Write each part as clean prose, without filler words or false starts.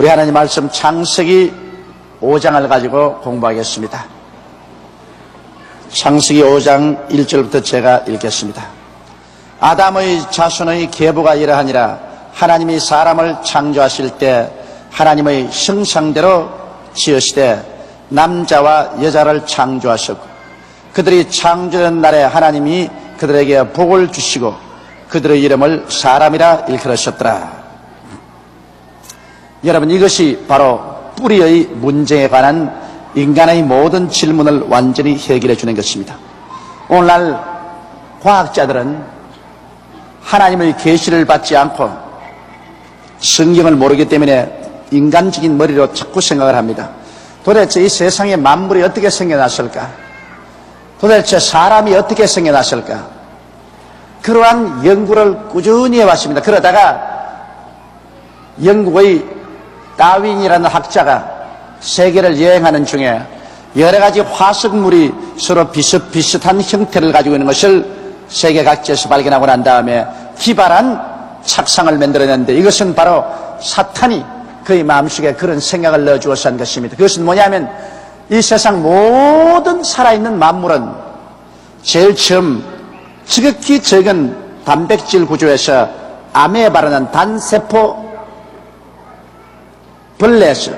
우리 하나님 말씀 창세기 5장을 가지고 공부하겠습니다. 창세기 5장 1절부터 제가 읽겠습니다. 아담의 자손의 계보가 이러하니라. 하나님이 사람을 창조하실 때 하나님의 형상대로 지으시되 남자와 여자를 창조하셨고, 그들이 창조된 날에 하나님이 그들에게 복을 주시고 그들의 이름을 사람이라 일컬으셨더라. 여러분, 이것이 바로 뿌리의 문제에 관한 인간의 모든 질문을 완전히 해결해 주는 것입니다. 오늘날 과학자들은 하나님의 계시를 받지 않고 성경을 모르기 때문에 인간적인 머리로 자꾸 생각을 합니다. 도대체 이 세상에 만물이 어떻게 생겨났을까? 도대체 사람이 어떻게 생겨났을까? 그러한 연구를 꾸준히 해왔습니다. 그러다가 영국의 다윈이라는 학자가 세계를 여행하는 중에 여러 가지 화석물이 서로 비슷비슷한 형태를 가지고 있는 것을 세계 각지에서 발견하고 난 다음에 기발한 착상을 만들어냈는데, 이것은 바로 사탄이 그의 마음속에 그런 생각을 넣어주어서 한 것입니다. 그것은 뭐냐면, 이 세상 모든 살아있는 만물은 제일 처음 지극히 적은 단백질 구조에서 아메바라는 단세포 벌레에서,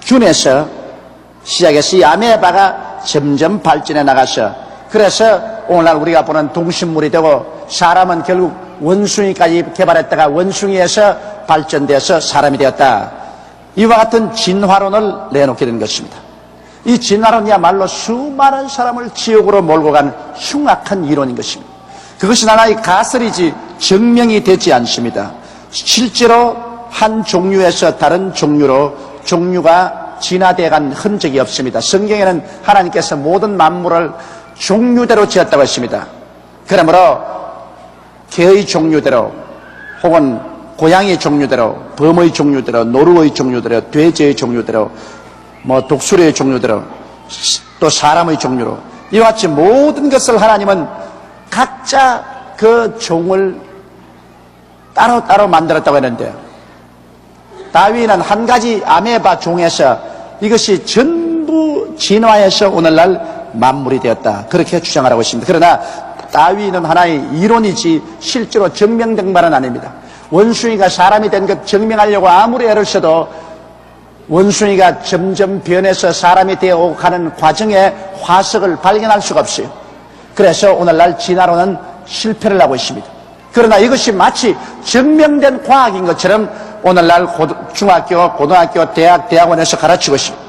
균에서 시작해서 이 아메바가 점점 발전해 나가서, 그래서 오늘날 우리가 보는 동식물이 되고, 사람은 결국 원숭이까지 개발했다가 원숭이에서 발전돼서 사람이 되었다. 이와 같은 진화론을 내놓게 된 것입니다. 이 진화론이야말로 수많은 사람을 지옥으로 몰고 간 흉악한 이론인 것입니다. 그것이 하나의 가설이지 증명이 되지 않습니다. 실제로 한 종류에서 다른 종류가 진화되어 간 흔적이 없습니다. 성경에는 하나님께서 모든 만물을 종류대로 지었다고 했습니다. 그러므로 개의 종류대로, 혹은 고양이의 종류대로, 범의 종류대로, 노루의 종류대로, 돼지의 종류대로, 독수리의 종류대로, 또 사람의 종류로, 이와 같이 모든 것을 하나님은 각자 그 종을 따로따로 만들었다고 했는데, 다윈은 한 가지 아메바 종에서 이것이 전부 진화해서 오늘날 만물이 되었다, 그렇게 주장을 하고 있습니다. 그러나 다윈은 하나의 이론이지 실제로 증명된 바는 아닙니다. 원숭이가 사람이 된 것 증명하려고 아무리 애를 써도 원숭이가 점점 변해서 사람이 되어 가는 과정에 화석을 발견할 수가 없어요. 그래서 오늘날 진화론은 실패를 하고 있습니다. 그러나 이것이 마치 증명된 과학인 것처럼 오늘날 중학교, 고등학교, 대학원에서 가르치고 있습니다.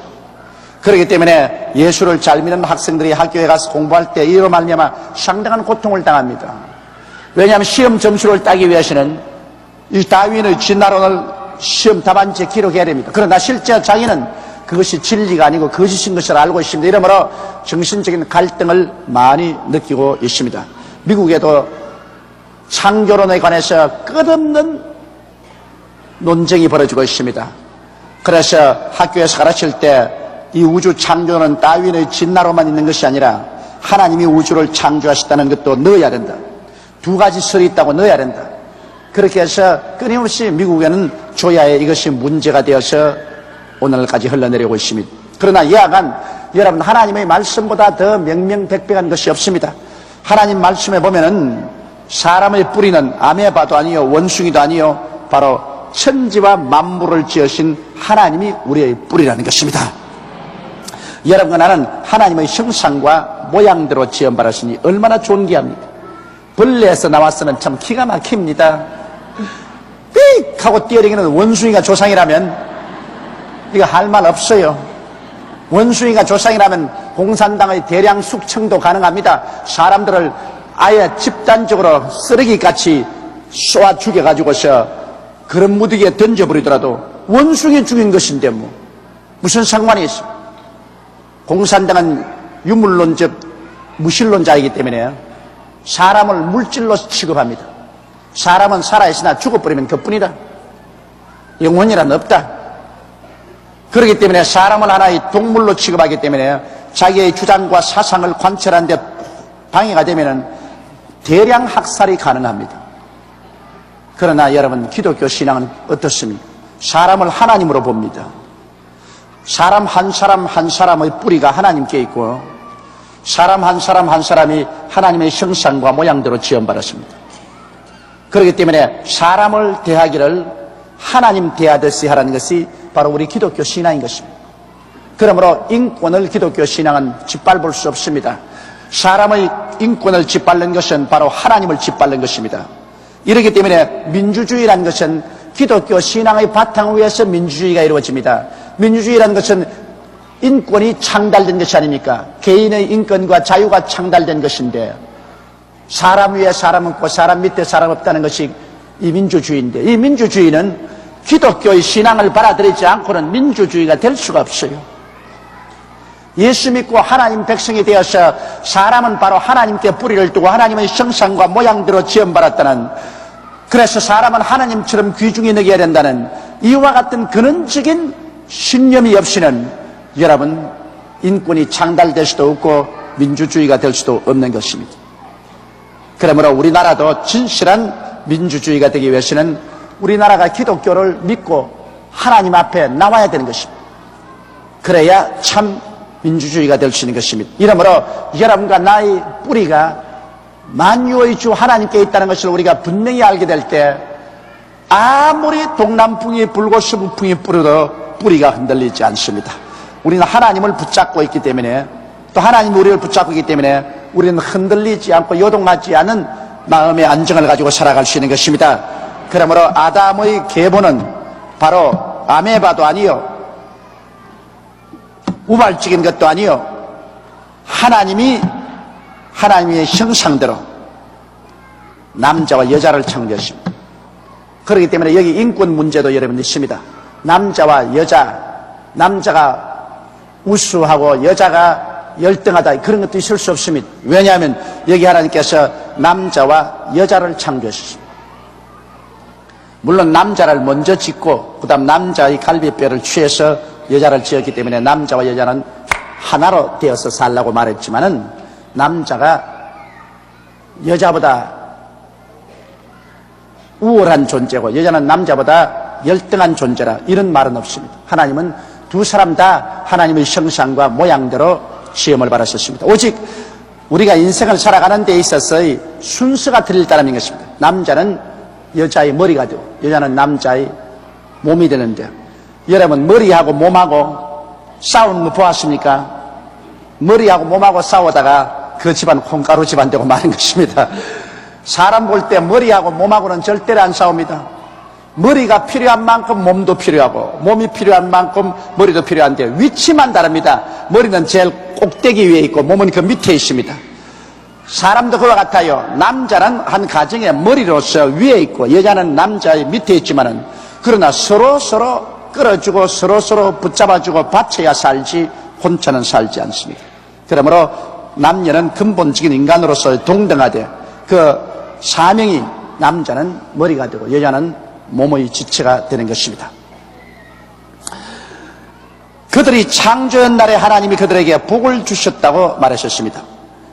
그렇기 때문에 예수를 잘 믿는 학생들이 학교에 가서 공부할 때 이로 말미암아 상당한 고통을 당합니다. 왜냐하면 시험 점수를 따기 위해서는 이 다윈의 진화론을 시험 답안지에 기록해야 됩니다. 그러나 실제 자기는 그것이 진리가 아니고 거짓인 것을 알고 있습니다. 이러므로 정신적인 갈등을 많이 느끼고 있습니다. 미국에도 창조론에 관해서 끝없는 논쟁이 벌어지고 있습니다. 그래서 학교에서 가르칠 때 이 우주 창조는 다윈의 진화로만 있는 것이 아니라 하나님이 우주를 창조하셨다는 것도 넣어야 된다. 두 가지 설이 있다고 넣어야 된다. 그렇게 해서 끊임없이 미국에는 조야에 이것이 문제가 되어서 오늘까지 흘러내리고 있습니다. 그러나 여하간 여러분, 하나님의 말씀보다 더 명명백백한 것이 없습니다. 하나님 말씀에 보면은 사람의 뿌리는 아메바도 아니요 원숭이도 아니요 바로 천지와 만물을 지으신 하나님이 우리의 뿌리라는 것입니다. 여러분과 나는 하나님의 형상과 모양대로 지음받았으니 얼마나 존귀합니까? 벌레에서 나왔으면 참 기가 막힙니다. 삑 하고 뛰어다니는 원숭이가 조상이라면 이거 할 말 없어요. 원숭이가 조상이라면 공산당의 대량 숙청도 가능합니다. 사람들을 아예 집단적으로 쓰레기같이 쏘아 죽여가지고서 그런 무더기에 던져버리더라도 원숭이 죽인 것인데 무슨 상관이 있어? 공산당은 유물론적 무신론자이기 때문에 사람을 물질로 취급합니다. 사람은 살아있으나 죽어버리면 그뿐이다. 영혼이란 없다. 그렇기 때문에 사람을 하나의 동물로 취급하기 때문에 자기의 주장과 사상을 관철하는 데 방해가 되면 대량 학살이 가능합니다. 그러나 여러분, 기독교 신앙은 어떻습니까? 사람을 하나님으로 봅니다. 사람 한 사람 한 사람의 뿌리가 하나님께 있고 사람 한 사람 한 사람이 하나님의 형상과 모양대로 지음받았습니다. 그렇기 때문에 사람을 대하기를 하나님 대하듯이 하라는 것이 바로 우리 기독교 신앙인 것입니다. 그러므로 인권을 기독교 신앙은 짓밟을 수 없습니다. 사람의 인권을 짓밟는 것은 바로 하나님을 짓밟는 것입니다. 이렇기 때문에 민주주의라는 것은 기독교 신앙의 바탕 위에서 민주주의가 이루어집니다. 민주주의라는 것은 인권이 창달된 것이 아닙니까? 개인의 인권과 자유가 창달된 것인데 사람 위에 사람 없고 사람 밑에 사람 없다는 것이 이 민주주의인데 이 민주주의는 기독교의 신앙을 받아들이지 않고는 민주주의가 될 수가 없어요. 예수 믿고 하나님 백성이 되어서 사람은 바로 하나님께 뿌리를 두고 하나님의 형상과 모양대로 지음받았다는, 그래서 사람은 하나님처럼 귀중히 여겨야 된다는 이와 같은 근원적인 신념이 없이는 여러분 인권이 창달될 수도 없고 민주주의가 될 수도 없는 것입니다. 그러므로 우리나라도 진실한 민주주의가 되기 위해서는 우리나라가 기독교를 믿고 하나님 앞에 나와야 되는 것입니다. 그래야 참 민주주의가 될 수 있는 것입니다. 이러므로 여러분과 나의 뿌리가 만유의 주 하나님께 있다는 것을 우리가 분명히 알게 될 때 아무리 동남풍이 불고 서북풍이 불어도 뿌리가 흔들리지 않습니다. 우리는 하나님을 붙잡고 있기 때문에, 또 하나님이 우리를 붙잡고 있기 때문에 우리는 흔들리지 않고 요동하지 않은 마음의 안정을 가지고 살아갈 수 있는 것입니다. 그러므로 아담의 계보는 바로 아메바도 아니요 우발적인 것도 아니요 하나님의 형상대로 남자와 여자를 창조했습니다. 그렇기 때문에 여기 인권 문제도 여러분 있습니다. 남자와 여자, 남자가 우수하고 여자가 열등하다, 그런 것도 있을 수 없습니다. 왜냐하면 여기 하나님께서 남자와 여자를 창조했습니다. 물론 남자를 먼저 짓고 그 다음 남자의 갈비뼈를 취해서 여자를 지었기 때문에 남자와 여자는 하나로 되어서 살라고 말했지만은 남자가 여자보다 우월한 존재고 여자는 남자보다 열등한 존재라, 이런 말은 없습니다. 하나님은 두 사람 다 하나님의 형상과 모양대로 시험을 받았었습니다. 오직 우리가 인생을 살아가는 데 있어서의 순서가 틀릴 따름인 것입니다. 남자는 여자의 머리가 되고 여자는 남자의 몸이 되는데, 여러분 머리하고 몸하고 싸우는 거 보았습니까? 머리하고 몸하고 싸우다가 그 집안 콩가루 집안 되고 마는 것입니다. 사람 볼 때 머리하고 몸하고는 절대로 안 싸웁니다. 머리가 필요한 만큼 몸도 필요하고 몸이 필요한 만큼 머리도 필요한데 위치만 다릅니다. 머리는 제일 꼭대기 위에 있고 몸은 그 밑에 있습니다. 사람도 그와 같아요. 남자는 한 가정의 머리로서 위에 있고 여자는 남자의 밑에 있지만은, 그러나 서로 끌어주고 서로 붙잡아주고 받쳐야 살지 혼자는 살지 않습니다. 그러므로 남녀는 근본적인 인간으로서 동등하되 그 사명이 남자는 머리가 되고 여자는 몸의 지체가 되는 것입니다. 그들이 창조한 날에 하나님이 그들에게 복을 주셨다고 말하셨습니다.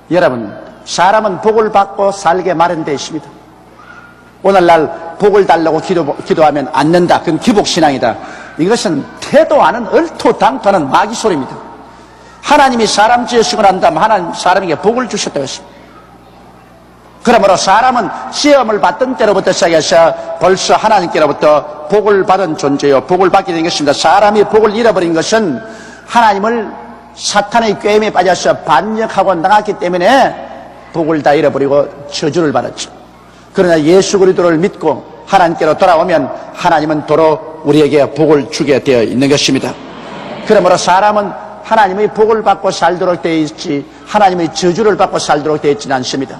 여러분, 사람은 복을 받고 살게 마련되어 있습니다. 오늘날 복을 달라고 기도하면 않는다, 그건 기복신앙이다. 이것은 태도 않은 얼토당토하는 마귀 소리입니다. 하나님이 사람 지으시고 난 다음 하나님 사람에게 복을 주셨다고 했습니다. 그러므로 사람은 시험을 받던 때로부터 시작해서 벌써 하나님께로부터 복을 받은 존재요, 복을 받게 된 것입니다. 사람이 복을 잃어버린 것은 하나님을 사탄의 꾀임에 빠져서 반역하고 나갔기 때문에 복을 다 잃어버리고 저주를 받았죠. 그러나 예수 그리스도를 믿고 하나님께로 돌아오면 하나님은 도로 우리에게 복을 주게 되어 있는 것입니다. 그러므로 사람은 하나님의 복을 받고 살도록 되어 있지 하나님의 저주를 받고 살도록 되어 있지는 않습니다.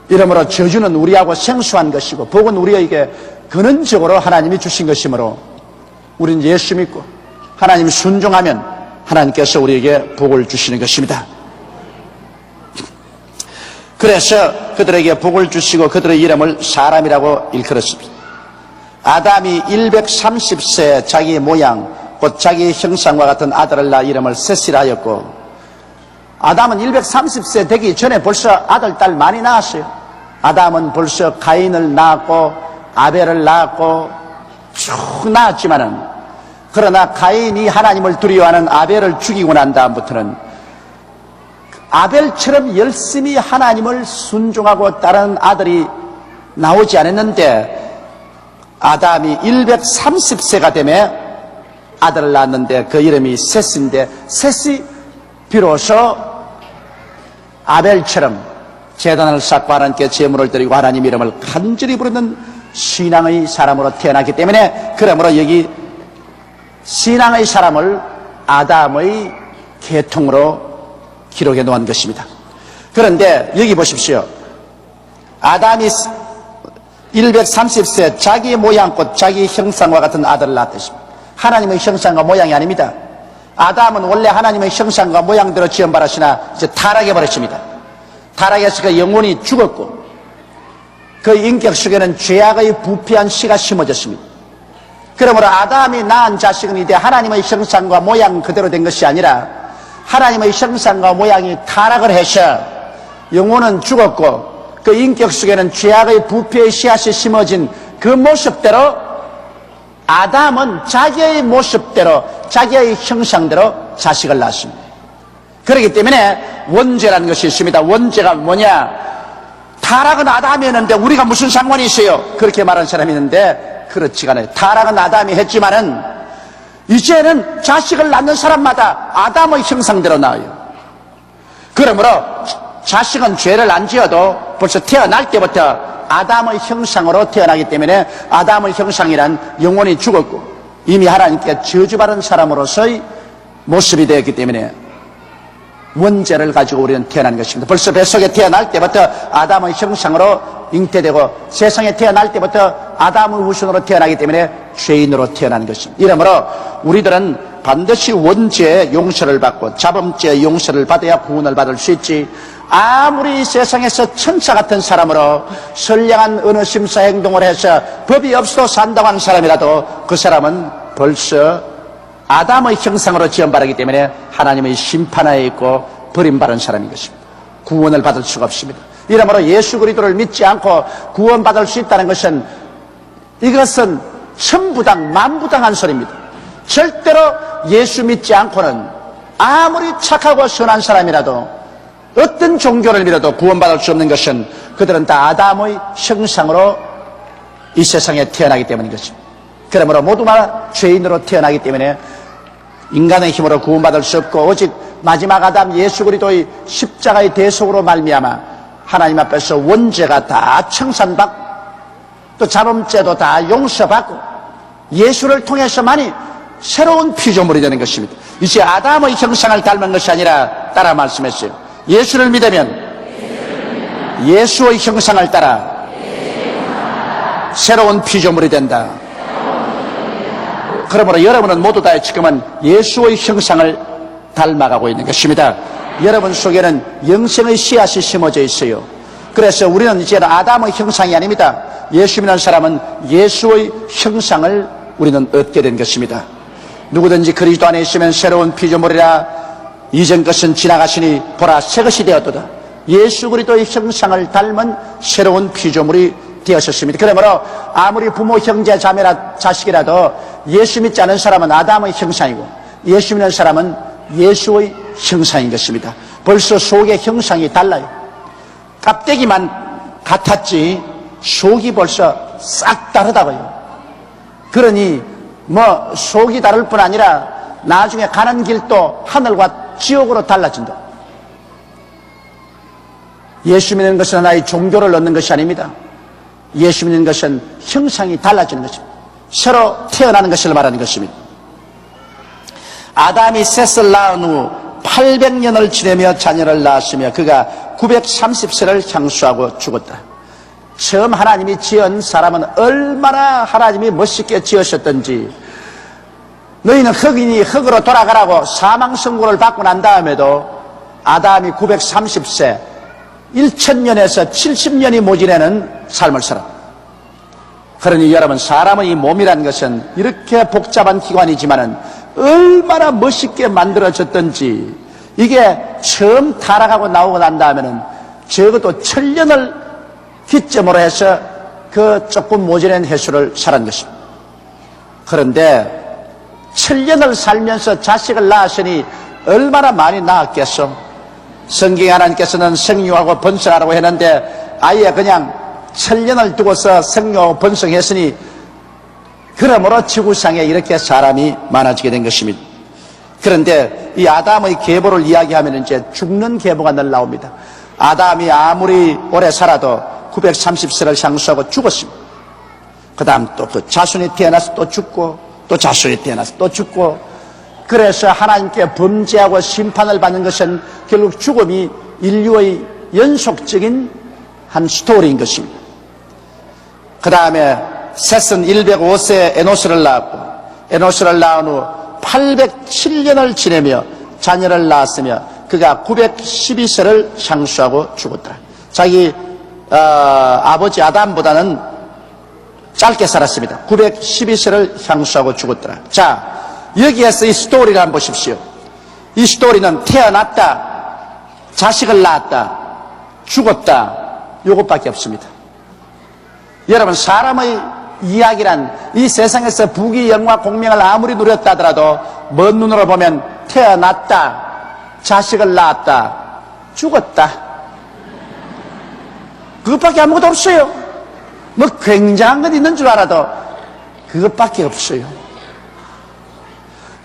이러므로 저주는 우리하고 생소한 것이고 복은 우리에게 근원적으로 하나님이 주신 것이므로 우리는 예수 믿고 하나님 순종하면 하나님께서 우리에게 복을 주시는 것입니다. 그래서 그들에게 복을 주시고 그들의 이름을 사람이라고 일컬었습니다. 아담이 130세 자기 모양 곧 자기 형상과 같은 아들을 낳아 이름을 셋이라 하였고, 아담은 130세 되기 전에 벌써 아들, 딸 많이 낳았어요. 아담은 벌써 가인을 낳았고 아벨을 낳았고 쭉 낳았지만은, 그러나 가인이 하나님을 두려워하는 아벨을 죽이고 난 다음부터는 아벨처럼 열심히 하나님을 순종하고 따르는 아들이 나오지 않았는데, 아담이 130세가 되며 아들을 낳았는데 그 이름이 셋인데, 셋이 비로소 아벨처럼 제단을 쌓고 하나님께 제물을 드리고 하나님 이름을 간절히 부르는 신앙의 사람으로 태어났기 때문에, 그러므로 여기 신앙의 사람을 아담의 계통으로 기록해 놓은 것입니다. 그런데 여기 보십시오. 아담이 130세 자기 모양껏 자기 형상과 같은 아들을 낳았습니다. 하나님의 형상과 모양이 아닙니다. 아담은 원래 하나님의 형상과 모양대로 지음받았으나 이제 타락해 버렸습니다. 타락해서 그 영혼이 죽었고 그 인격 속에는 죄악의 부패한 씨가 심어졌습니다. 그러므로 아담이 낳은 자식은 이제 하나님의 형상과 모양 그대로 된 것이 아니라 하나님의 형상과 모양이 타락을 해서 영혼은 죽었고 그 인격 속에는 죄악의 부패의 씨앗이 심어진 그 모습대로 아담은 자기의 모습대로 자기의 형상대로 자식을 낳았습니다. 그렇기 때문에 원죄라는 것이 있습니다. 원죄가 뭐냐? 타락은 아담이었는데 우리가 무슨 상관이 있어요? 그렇게 말하는 사람이 있는데 그렇지가 않아요. 타락은 아담이 했지만은 이제는 자식을 낳는 사람마다 아담의 형상대로 낳아요. 그러므로 자식은 죄를 안 지어도 벌써 태어날 때부터 아담의 형상으로 태어나기 때문에 아담의 형상이란 영혼이 죽었고 이미 하나님께 저주받은 사람으로서의 모습이 되었기 때문에 원죄를 가지고 우리는 태어난 것입니다. 벌써 뱃속에 태어날 때부터 아담의 형상으로 잉태되고 세상에 태어날 때부터 아담의 후손으로 태어나기 때문에 죄인으로 태어난 것입니다. 이러므로 우리들은 반드시 원죄의 용서를 받고 자범죄의 용서를 받아야 구원을 받을 수 있지, 아무리 세상에서 천사 같은 사람으로 선량한 어느 심사 행동을 해서 법이 없어도 산다고 하는 사람이라도 그 사람은 벌써 아담의 형상으로 지음받았기 때문에 하나님의 심판하에 있고 버림받은 사람인 것입니다. 구원을 받을 수가 없습니다. 이러므로 예수 그리스도를 믿지 않고 구원받을 수 있다는 것은 이것은 천부당 만부당한 소리입니다. 절대로 예수 믿지 않고는 아무리 착하고 선한 사람이라도 어떤 종교를 믿어도 구원받을 수 없는 것은 그들은 다 아담의 형상으로 이 세상에 태어나기 때문인 것입니다. 그러므로 모두가 죄인으로 태어나기 때문에 인간의 힘으로 구원받을 수 없고 오직 마지막 아담 예수 그리스도의 십자가의 대속으로 말미암아 하나님 앞에서 원죄가 다 청산받고 또 자범죄도 다 용서받고 예수를 통해서만이 새로운 피조물이 되는 것입니다. 이제 아담의 형상을 닮은 것이 아니라 따라 말씀했어요. 예수를 믿으면 예수의 형상을 따라 새로운 피조물이 된다. 그러므로 여러분은 모두 다 지금은 예수의 형상을 닮아가고 있는 것입니다. 여러분 속에는 영생의 씨앗이 심어져 있어요. 그래서 우리는 이제 아담의 형상이 아닙니다. 예수 믿는 사람은 예수의 형상을 우리는 얻게 된 것입니다. 누구든지 그리스도 안에 있으면 새로운 피조물이라 이전 것은 지나가시니 보라 새 것이 되었도다. 예수 그리스도의 형상을 닮은 새로운 피조물이 되었습니다. 그러므로 아무리 부모 형제 자매라 자식이라도 예수 믿지 않은 사람은 아담의 형상이고 예수 믿는 사람은 예수의 형상인 것입니다. 벌써 속의 형상이 달라요. 껍데기만 같았지 속이 벌써 싹 다르다고요. 그러니 뭐 속이 다를 뿐 아니라 나중에 가는 길도 하늘과 지옥으로 달라진다. 예수 믿는 것은 하나의 종교를 얻는 것이 아닙니다. 예수 믿는 것은 형상이 달라지는 것입니다. 새로 태어나는 것을 말하는 것입니다. 아담이 셋을 낳은 후 800년을 지내며 자녀를 낳았으며 그가 930세를 향수하고 죽었다. 처음 하나님이 지은 사람은 얼마나 하나님이 멋있게 지으셨던지, 너희는 흙이니 흙으로 돌아가라고 사망 선고를 받고 난 다음에도 아담이 930세 1000년에서 70년이 모지내는 삶을 살아. 그러니 여러분, 사람의 이 몸이라는 것은 이렇게 복잡한 기관이지만은 얼마나 멋있게 만들어졌던지, 이게 처음 타락하고 나오고 난 다음에는 적어도 1000년을 기점으로 해서 그 조금 모자란 해수를 살은 것입니다. 그런데 7년을 살면서 자식을 낳았으니 얼마나 많이 낳았겠어. 성경에 하나님께서는 생육하고 번성하라고 했는데 아예 그냥 7년을 두고서 생육하고 번성했으니 그러므로 지구상에 이렇게 사람이 많아지게 된 것입니다. 그런데 이 아담의 계보를 이야기하면 이제 죽는 계보가 늘 나옵니다. 아담이 아무리 오래 살아도 930세를 향수하고 죽었습니다. 그 다음 또 그 자손이 태어나서 또 죽고 또 자손이 태어나서 또 죽고, 그래서 하나님께 범죄하고 심판을 받는 것은 결국 죽음이 인류의 연속적인 한 스토리인 것입니다. 그 다음에 셋은 105세에 에노스를 낳았고, 에노스를 낳은 후 807년을 지내며 자녀를 낳았으며 그가 912세를 향수하고 죽었더라. 자기 아버지 아담보다는 짧게 살았습니다. 912세를 향수하고 죽었더라. 자, 여기에서 이 스토리를 한번 보십시오. 이 스토리는 태어났다, 자식을 낳았다, 죽었다, 요것밖에 없습니다. 여러분, 사람의 이야기란 이 세상에서 부귀 영화 공명을 아무리 누렸다 하더라도 먼 눈으로 보면 태어났다, 자식을 낳았다, 죽었다, 그것밖에 아무것도 없어요. 뭐 굉장한 건 있는 줄 알아도 그것밖에 없어요.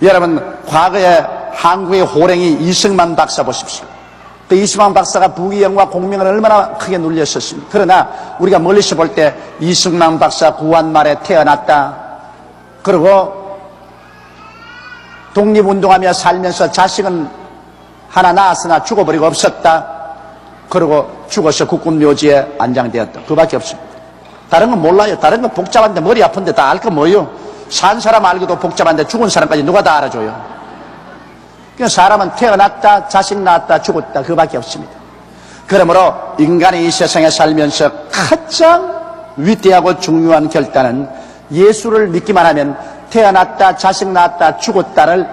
여러분, 과거에 한국의 호랭이 이승만 박사 보십시오. 그 이승만 박사가 부귀 영화 공명을 얼마나 크게 눌렸었습니까? 그러나 우리가 멀리서 볼 때 이승만 박사 구한말에 태어났다, 그리고 독립운동하며 살면서 자식은 하나 낳았으나 죽어버리고 없었다, 그리고 죽어서 국군묘지에 안장되었다, 그밖에 없습니다. 다른 건 몰라요. 다른 건 복잡한데 머리 아픈데 다 알 거 뭐예요? 산 사람 알기도 복잡한데 죽은 사람까지 누가 다 알아줘요? 그러니까 사람은 태어났다, 자식 낳았다, 죽었다, 그밖에 없습니다. 그러므로 인간이 이 세상에 살면서 가장 위대하고 중요한 결단은 예수를 믿기만 하면 태어났다, 자식 낳았다, 죽었다를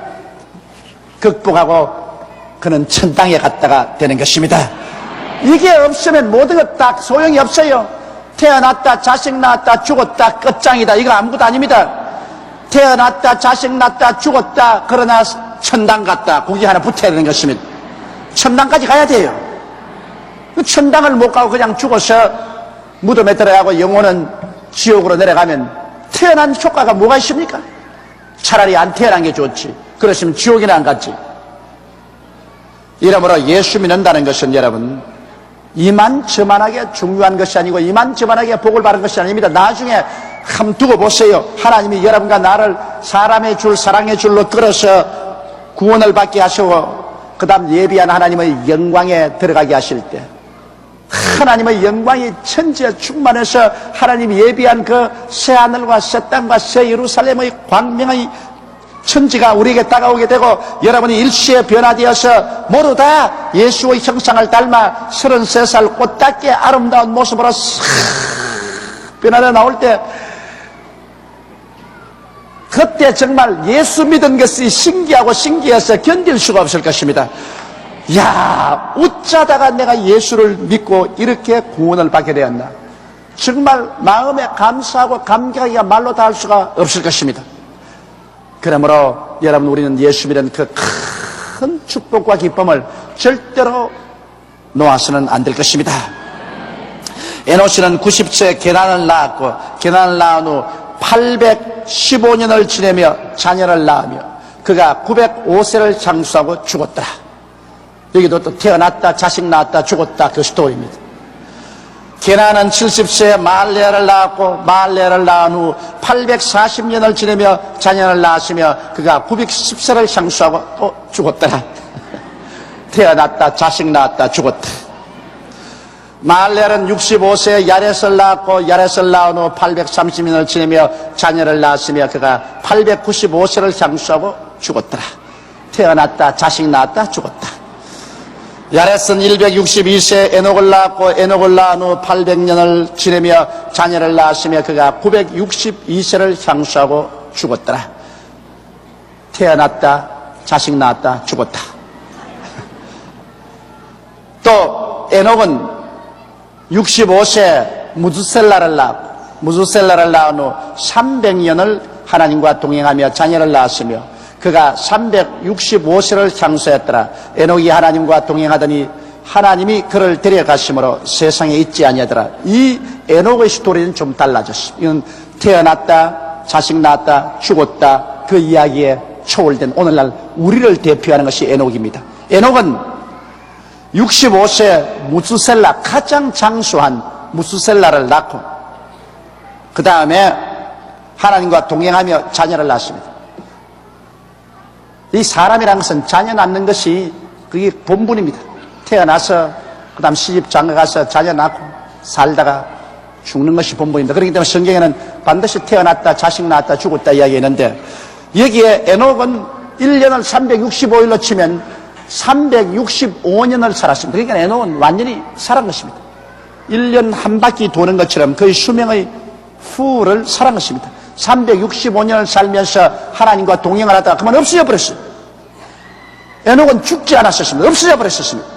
극복하고 그는 천당에 갔다가 되는 것입니다. 이게 없으면 모든 것 다 소용이 없어요. 태어났다, 자식 낳았다, 죽었다, 끝장이다, 이거 아무것도 아닙니다. 태어났다, 자식 낳았다, 죽었다, 그러나 천당 갔다, 거기 하나 붙어야 되는 것입니다. 천당까지 가야 돼요. 천당을 못 가고 그냥 죽어서 무덤에 들어가고 영혼은 지옥으로 내려가면 태어난 효과가 뭐가 있습니까? 차라리 안 태어난 게 좋지. 그러시면 지옥이나 안 갔지. 이러므로 예수 믿는다는 것은 여러분, 이만저만하게 중요한 것이 아니고 이만저만하게 복을 받은 것이 아닙니다. 나중에 한번 두고 보세요. 하나님이 여러분과 나를 사람의 줄, 사랑의 줄로 끌어서 구원을 받게 하시고 그 다음 예비한 하나님의 영광에 들어가게 하실 때, 하나님의 영광이 천지에 충만해서 하나님이 예비한 그 새하늘과 새 땅과 새 예루살렘의 광명의 천지가 우리에게 다가오게 되고 여러분이 일시에 변화되어서 모두 다 예수의 형상을 닮아 33살 꽃답게 아름다운 모습으로 싹 변화되어 나올 때, 그때 정말 예수 믿은 것이 신기하고 신기해서 견딜 수가 없을 것입니다. 야, 어쩌다가 내가 예수를 믿고 이렇게 구원을 받게 되었나. 정말 마음에 감사하고 감격하기가 말로 다 할 수가 없을 것입니다. 그러므로 여러분, 우리는 예수 믿는 그 큰 축복과 기쁨을 절대로 놓아서는 안 될 것입니다. 에노스는 90세에 게란을 낳았고 게란을 낳은 후 815년을 지내며 자녀를 낳으며 그가 905세를 장수하고 죽었더라. 여기도 또 태어났다, 자식 낳았다, 죽었다, 그 스토리입니다. 게란은 70세에 말레를 낳았고 말레를 낳은 후 840년을 지내며 자녀를 낳았으며 그가 910세를 향수하고 또 죽었더라. 태어났다, 자식 낳았다, 죽었다. 말렐은 65세에 야렛을 낳았고 야렛을 낳은 후 830년을 지내며 자녀를 낳았으며 그가 895세를 향수하고 죽었더라. 태어났다, 자식 낳았다, 죽었다. 야렛은 162세에 에녹을 낳았고 에녹을 낳은 후 800년을 지내며 자녀를 낳았으며 그가 962세를 향수하고 죽었더라. 태어났다, 자식 낳았다, 죽었다. 또 에녹은 65세 무드셀라를 낳았고 무수셀라를 낳은 후 300년을 하나님과 동행하며 자녀를 낳았으며 그가 365세를 향수했더라. 에녹이 하나님과 동행하더니 하나님이 그를 데려가심으로 세상에 있지 아니하더라. 이 에녹의 스토리는 좀 달라졌습니다. 이건 태어났다, 자식 낳았다, 죽었다, 그 이야기에 초월된 오늘날 우리를 대표하는 것이 에녹입니다. 에녹은 65세 무수셀라, 가장 장수한 무수셀라를 낳고 그 다음에 하나님과 동행하며 자녀를 낳습니다. 이 사람이라는 것은 자녀 낳는 것이 그게 본분입니다. 태어나서 그 다음 시집 장가가서 자녀 낳고 살다가 죽는 것이 본분입니다. 그렇기 때문에 성경에는 반드시 태어났다, 자식 낳았다, 죽었다 이야기했는데 여기에 에녹은 1년을 365일로 치면 365년을 살았습니다. 그러니까 에녹은 완전히 살은 것입니다. 1년 한 바퀴 도는 것처럼 거의 수명의 후를 살은 것입니다. 365년을 살면서 하나님과 동행을 하다가 그만 없어져 버렸어요. 에녹은 죽지 않았었습니다. 없어져 버렸었습니다.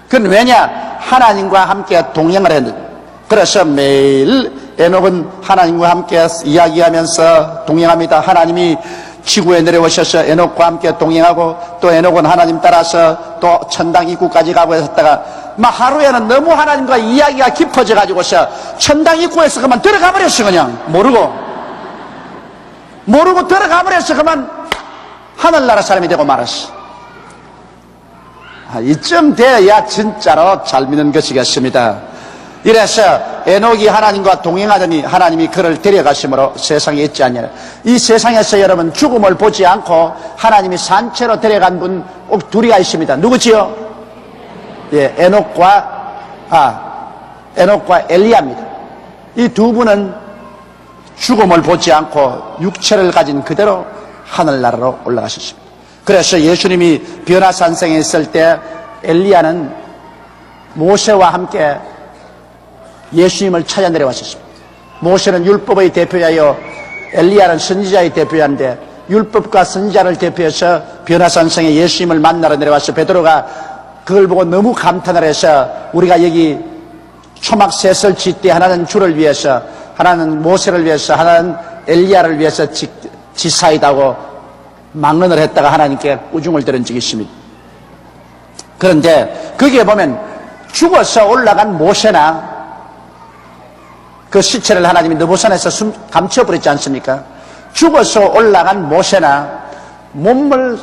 그건 왜냐? 하나님과 함께 동행을 했는데 그래서 매일 에녹은 하나님과 함께 이야기하면서 동행합니다. 하나님이 지구에 내려오셔서 에녹과 함께 동행하고 또 에녹은 하나님 따라서 또 천당 입구까지 가고 했다가 막 하루에는 너무 하나님과 이야기가 깊어져 가지고서 천당 입구에서 그만 들어가 버렸어. 그냥 모르고 들어가 버렸어. 그만 하늘나라 사람이 되고 말았어. 이쯤 돼야 진짜로 잘 믿는 것이겠습니다. 이래서 에녹이 하나님과 동행하더니 하나님이 그를 데려가심으로 세상에 있지 않냐. 이 세상에서 여러분 죽음을 보지 않고 하나님이 산채로 데려간 분 꼭 둘이가 있습니다. 누구지요? 예, 에녹과 엘리야입니다. 이 두 분은 죽음을 보지 않고 육체를 가진 그대로 하늘나라로 올라가셨습니다. 그래서 예수님이 변화산성에 있을 때 엘리야는 모세와 함께 예수님을 찾아 내려왔었습니다. 모세는 율법의 대표자요 엘리야는 선지자의 대표자인데 율법과 선지자를 대표해서 변화산성에 예수님을 만나러 내려와서 베드로가 그걸 보고 너무 감탄을 해서 우리가 여기 초막셋을 짓되 하나는 주를 위해서 하나는 모세를 위해서 하나는 엘리야를 위해서 지사이다고 망언을 했다가 하나님께 우중을 들은 적이 있습니다. 그런데 거기에 보면 죽어서 올라간 모세나 그 시체를 하나님이 느보산에서 감춰버렸지 않습니까? 죽어서 올라간 모세나 몸을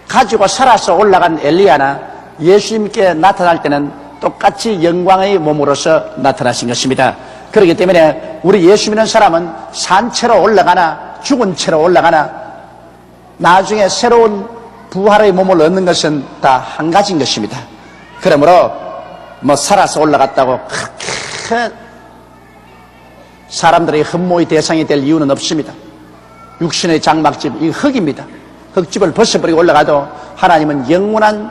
가지고 살아서 올라간 엘리야나 예수님께 나타날 때는 똑같이 영광의 몸으로서 나타나신 것입니다. 그렇기 때문에 우리 예수 믿는 사람은 산채로 올라가나 죽은 채로 올라가나 나중에 새로운 부활의 몸을 얻는 것은 다 한 가지인 것입니다. 그러므로 살아서 올라갔다고 그렇게 사람들의 흠모의 대상이 될 이유는 없습니다. 육신의 장막집, 이 흙입니다. 흙집을 벗어버리고 올라가도 하나님은 영원한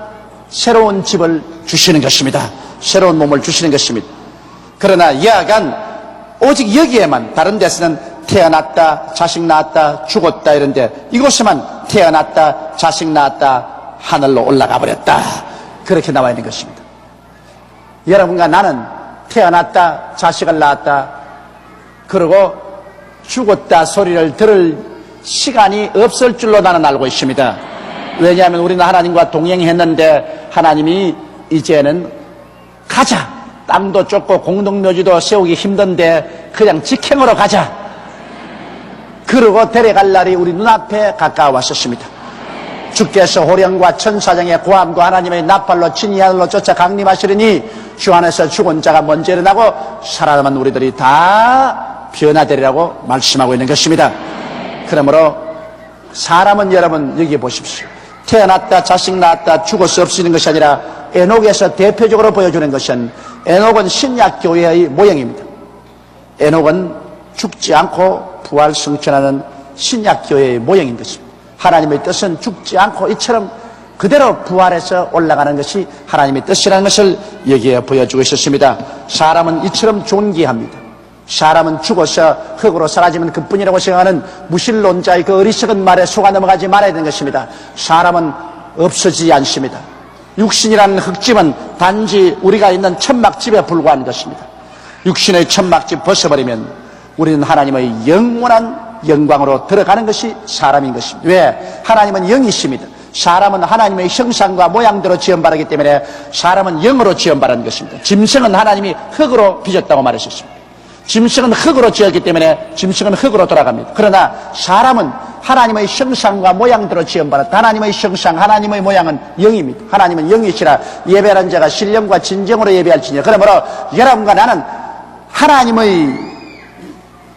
새로운 집을 주시는 것입니다. 새로운 몸을 주시는 것입니다. 그러나 여하간 오직 여기에만, 다른 데서는 태어났다, 자식 낳았다, 죽었다 이런데 이곳에만 태어났다, 자식 낳았다, 하늘로 올라가 버렸다, 그렇게 나와 있는 것입니다. 여러분과 나는 태어났다, 자식을 낳았다, 그리고 죽었다 소리를 들을 시간이 없을 줄로 나는 알고 있습니다. 왜냐하면 우리는 하나님과 동행했는데 하나님이 이제는 가자, 땅도 좁고 공동묘지도 세우기 힘든데 그냥 직행으로 가자, 그러고 데려갈 날이 우리 눈앞에 가까워왔었습니다. 주께서 호령과 천사장의 고함과 하나님의 나팔로 친히 하늘로 쫓아 강림하시리니 주 안에서 죽은 자가 먼저 일어나고 살아남은 우리들이 다 변화되리라고 말씀하고 있는 것입니다. 그러므로 사람은 여러분 여기 보십시오. 태어났다, 자식 낳았다, 죽을 수 없는 것이 아니라 에녹에서 대표적으로 보여주는 것은 에녹은 신약교회의 모형입니다. 에녹은 죽지 않고 부활 승천하는 신약교회의 모형인 것입니다. 하나님의 뜻은 죽지 않고 이처럼 그대로 부활해서 올라가는 것이 하나님의 뜻이라는 것을 여기에 보여주고 있었습니다. 사람은 이처럼 존귀합니다. 사람은 죽어서 흙으로 사라지면 그뿐이라고 생각하는 무신론자의 그 어리석은 말에 속아 넘어가지 말아야 되는 것입니다. 사람은 없어지지 않습니다. 육신이라는 흙집은 단지 우리가 있는 천막집에 불과한 것입니다. 육신의 천막집 벗어버리면 우리는 하나님의 영원한 영광으로 들어가는 것이 사람인 것입니다. 왜? 하나님은 영이십니다. 사람은 하나님의 형상과 모양대로 지음받았기 때문에 사람은 영으로 지음받은 것입니다. 짐승은 하나님이 흙으로 빚었다고 말하셨습니다. 짐승은 흙으로 지었기 때문에 짐승은 흙으로 돌아갑니다. 그러나 사람은 하나님의 형상과 모양대로 지음받았다. 하나님의 형상, 하나님의 모양은 영입니다. 하나님은 영이시라 예배하는 자가 신령과 진정으로 예배할지니라. 그러므로 여러분과 나는 하나님의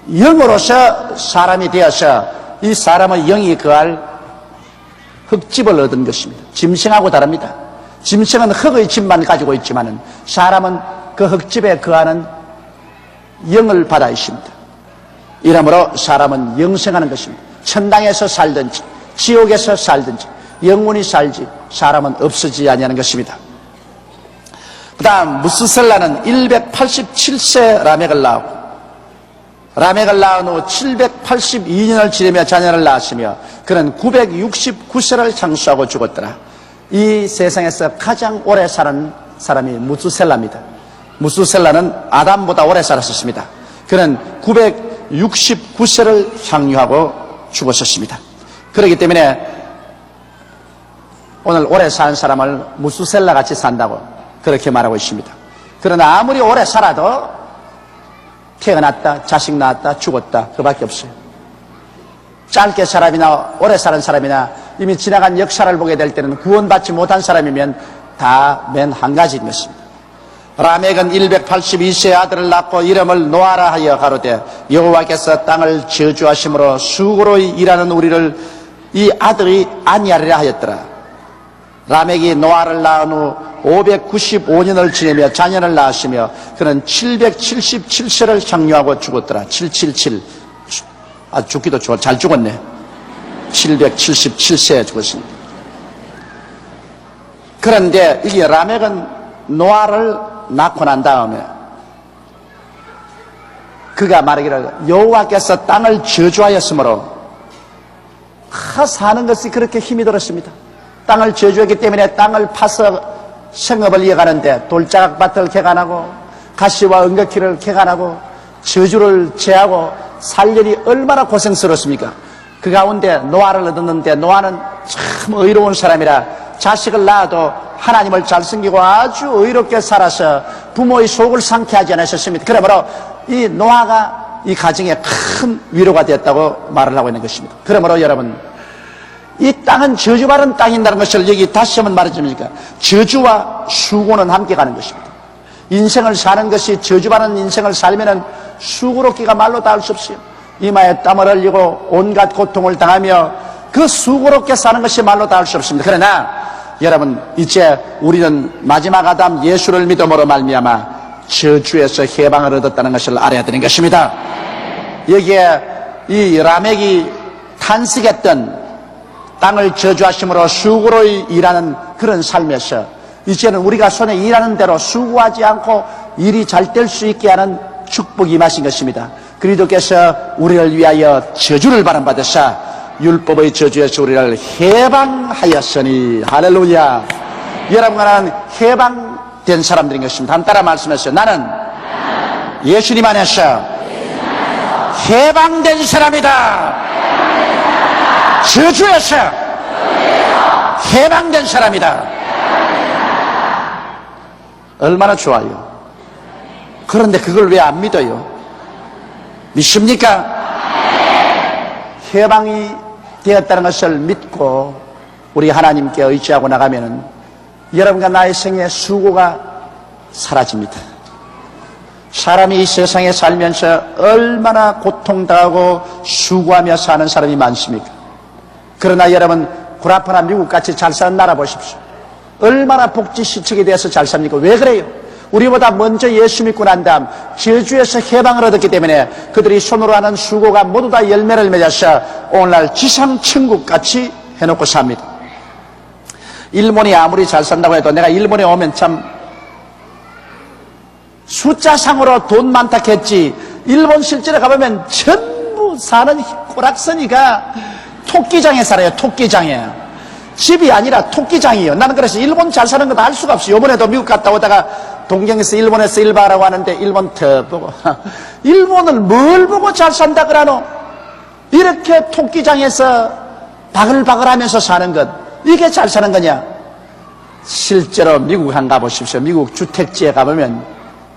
영으로서 사람이 되어서 이 사람의 영이 거할 흙집을 얻은 것입니다. 짐승하고 다릅니다. 짐승은 흙의 집만 가지고 있지만 사람은 그 흙집에 거하는 영을 받아 있습니다. 이러므로 사람은 영생하는 것입니다. 천당에서 살든지 지옥에서 살든지 영원히 살지 사람은 없어지지 아니하는 것입니다. 그 다음 무스셀라는 187세 라멕을 낳았고 라멕을 낳은 후 782년을 지내며 자녀를 낳았으며 그는 969세를 장수하고 죽었더라. 이 세상에서 가장 오래 사는 사람이 무스셀라입니다. 무스셀라는 아담보다 오래 살았었습니다. 그는 969세를 향유하고 죽었었습니다. 그렇기 때문에 오늘 오래 사는 사람을 무스셀라 같이 산다고 그렇게 말하고 있습니다. 그러나 아무리 오래 살아도 태어났다, 자식 낳았다, 죽었다 그밖에 없어요. 짧게 사람이나 오래 사는 사람이나 이미 지나간 역사를 보게 될 때는 구원받지 못한 사람이면 다 맨 한 가지인 것입니다. 라멕은 182세의 아들을 낳고 이름을 노아라 하여 가로되 여호와께서 땅을 저주하심으로 수고로 일하는 우리를 이 아들이 안위하리라 하였더라. 라멕이 노아를 낳은 후 595년을 지내며 자녀를 낳았으며 그는 777세를 향유하고 죽었더라. 777. 죽기도 잘 죽었네. 777세에 죽었습니다. 그런데 이게 라멕은 노아를 낳고 난 다음에 그가 말하기를 여호와께서 땅을 저주하였으므로 사는 것이 그렇게 힘이 들었습니다. 땅을 저주했기 때문에 땅을 파서 생업을 이어가는데 돌자각밭을 개간하고 가시와 은거키를 개간하고 저주를 제하고 살려니 얼마나 고생스럽습니까? 그 가운데 노아를 얻었는데 노아는 참 의로운 사람이라 자식을 낳아도 하나님을 잘 섬기고 아주 의롭게 살아서 부모의 속을 상쾌하지 않으셨습니다. 그러므로 이 노아가 이 가정에 큰 위로가 되었다고 말을 하고 있는 것입니다. 그러므로 여러분 이 땅은 저주받은 땅이라는 것을 여기 다시 한번 말해줍니까? 저주와 수고는 함께 가는 것입니다. 인생을 사는 것이 저주받은 인생을 살면은 수고롭기가 말로 닿을 수 없어요. 이마에 땀을 흘리고 온갖 고통을 당하며 그 수고롭게 사는 것이 말로 닿을 수 없습니다. 그러나 여러분 이제 우리는 마지막 아담 예수를 믿음으로 말미암아 저주에서 해방을 얻었다는 것을 알아야 되는 것입니다. 여기에 이 라멕이 탄식했던 땅을 저주하심으로 수고로 일하는 그런 삶에서 이제는 우리가 손에 일하는 대로 수고하지 않고 일이 잘 될 수 있게 하는 축복이 임하신 것입니다. 그리스도께서 우리를 위하여 저주를 발함받으사 율법의 저주에서 우리를 해방하였으니 할렐루야. 여러분과 나는 해방된 사람들인 것입니다. 한번 따라 말씀하세요. 나는 예수님 안에서 해방된 사람이다. 저주에서 해방된 사람이다. 얼마나 좋아요. 그런데 그걸 왜 안 믿어요? 믿습니까? 해방이 되었다는 것을 믿고 우리 하나님께 의지하고 나가면은 여러분과 나의 생의 수고가 사라집니다. 사람이 이 세상에 살면서 얼마나 고통당하고 수고하며 사는 사람이 많습니까? 그러나 여러분 구라파나 미국같이 잘 사는 나라 보십시오. 얼마나 복지시책에 대해서 잘 삽니까? 왜 그래요? 우리보다 먼저 예수 믿고 난 다음 저주에서 해방을 얻었기 때문에 그들이 손으로 하는 수고가 모두 다 열매를 맺어서 오늘날 지상천국같이 해놓고 삽니다. 일본이 아무리 잘 산다고 해도 내가 일본에 오면 참 숫자상으로 돈 많다 했지 일본 실제로 가보면 전부 사는 꼬락서니가 토끼장에 살아요. 토끼장에. 집이 아니라 토끼장이에요. 나는 그래서 일본 잘 사는 거 다 알 수가 없어요. 이번에도 미국 갔다 오다가 동경에서 일본에서 일바라고 하는데 일본 더 보고 일본을 뭘 보고 잘 산다 그러노? 이렇게 토끼장에서 바글바글 하면서 사는 것, 이게 잘 사는 거냐? 실제로 미국 한 가보십시오. 미국 주택지에 가보면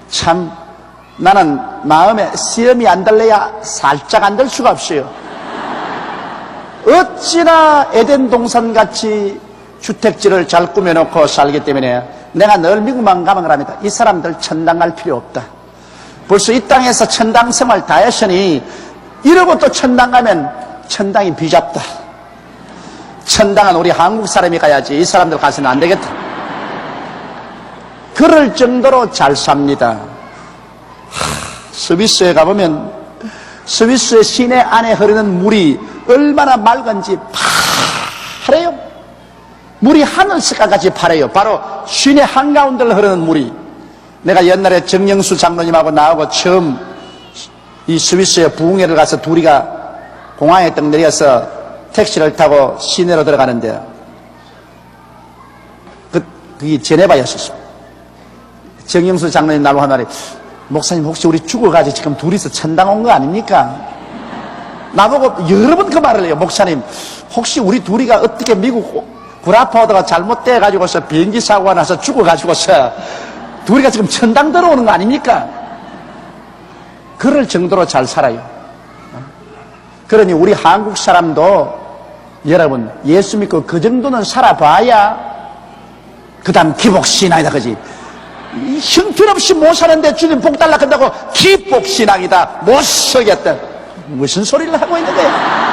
참 나는 마음에 시험이 안 들려야 살짝 안 들 수가 없어요. 어찌나 에덴 동산같이 주택지를 잘 꾸며놓고 살기 때문에 내가 늘 미국만 가면 그럽니다. 이 사람들 천당 갈 필요 없다. 벌써 이 땅에서 천당 생활 다 했으니 이러고 또 천당 가면 천당이 비잡다. 천당은 우리 한국 사람이 가야지 이 사람들 가서는 안 되겠다. 그럴 정도로 잘 삽니다. 스위스에 가보면 스위스의 시내 안에 흐르는 물이 얼마나 맑은지 파래요. 물이 하늘 색깔같이 파래요. 바로 시내 한가운데를 흐르는 물이. 내가 옛날에 정영수 장로님하고 나하고 처음 이 스위스의 부흥회를 가서 둘이가 공항에 딱 내려서 택시를 타고 시내로 들어가는데 그게 제네바였었습니다. 정영수 장로님 나로 한 말이, 목사님 혹시 우리 죽어가지고 지금 둘이서 천당 온 거 아닙니까? 나보고 여러 번 그 말을 해요. 목사님 혹시 우리 둘이가 어떻게 미국 구라파오다가 잘못돼가지고서 비행기 사고가 나서 죽어가지고서 둘이가 지금 천당 들어오는 거 아닙니까? 그럴 정도로 잘 살아요. 그러니 우리 한국 사람도 여러분 예수 믿고 그 정도는 살아봐야 그 다음 기복신앙이다 그지? 형편없이 못 사는데 주님 복 달라 한다고 기복신앙이다 못 서겠다. 무슨 소리를 하고 있는 거야?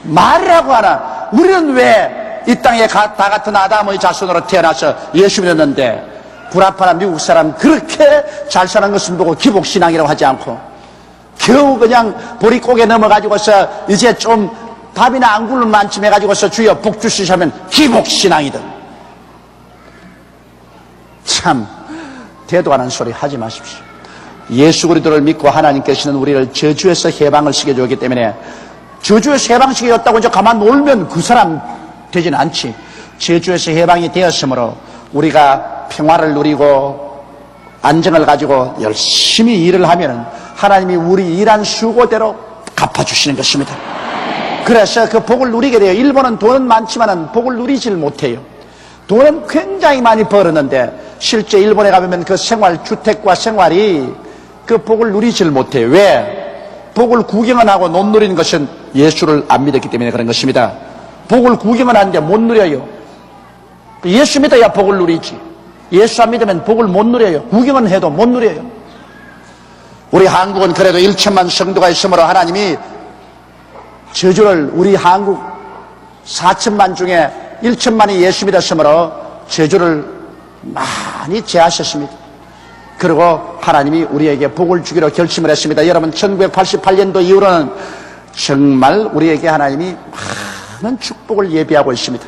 말을 하고 하나? 우리는 왜 이 땅에 다 같은 아담의 자손으로 태어나서 예수 믿었는데 구라파나 미국 사람 그렇게 잘 사는 것을 보고 기복신앙이라고 하지 않고 겨우 그냥 보릿고개 넘어가지고서 이제 좀 밥이나 안굴을 만침해가지고서 주여 복 주시자면 기복신앙이든. 참 대도 안 하는 소리 하지 마십시오. 예수 그리스도를 믿고 하나님께서는 우리를 저주에서 해방을 시켜주었기 때문에 저주에서 해방시켜줬다고 이제 가만 놀면 그 사람 되지는 않지. 저주에서 해방이 되었으므로 우리가 평화를 누리고 안정을 가지고 열심히 일을 하면 하나님이 우리 일한 수고대로 갚아주시는 것입니다. 그래서 그 복을 누리게 돼요. 일본은 돈은 많지만 복을 누리질 못해요. 돈은 굉장히 많이 벌었는데 실제 일본에 가보면 그 생활, 주택과 생활이 그 복을 누리질 못해요. 왜? 복을 구경은 하고 못 누리는 것은 예수를 안 믿었기 때문에 그런 것입니다. 복을 구경은 하는데 못 누려요. 예수 믿어야 복을 누리지. 예수 안 믿으면 복을 못 누려요. 구경은 해도 못 누려요. 우리 한국은 그래도 1천만 성도가 있으므로 하나님이 저주를 우리 한국 4천만 중에 1천만이 예수 믿었으므로 저주를 많이 제하셨습니다. 그리고 하나님이 우리에게 복을 주기로 결심을 했습니다. 여러분 1988년도 이후로는 정말 우리에게 하나님이 많은 축복을 예비하고 있습니다.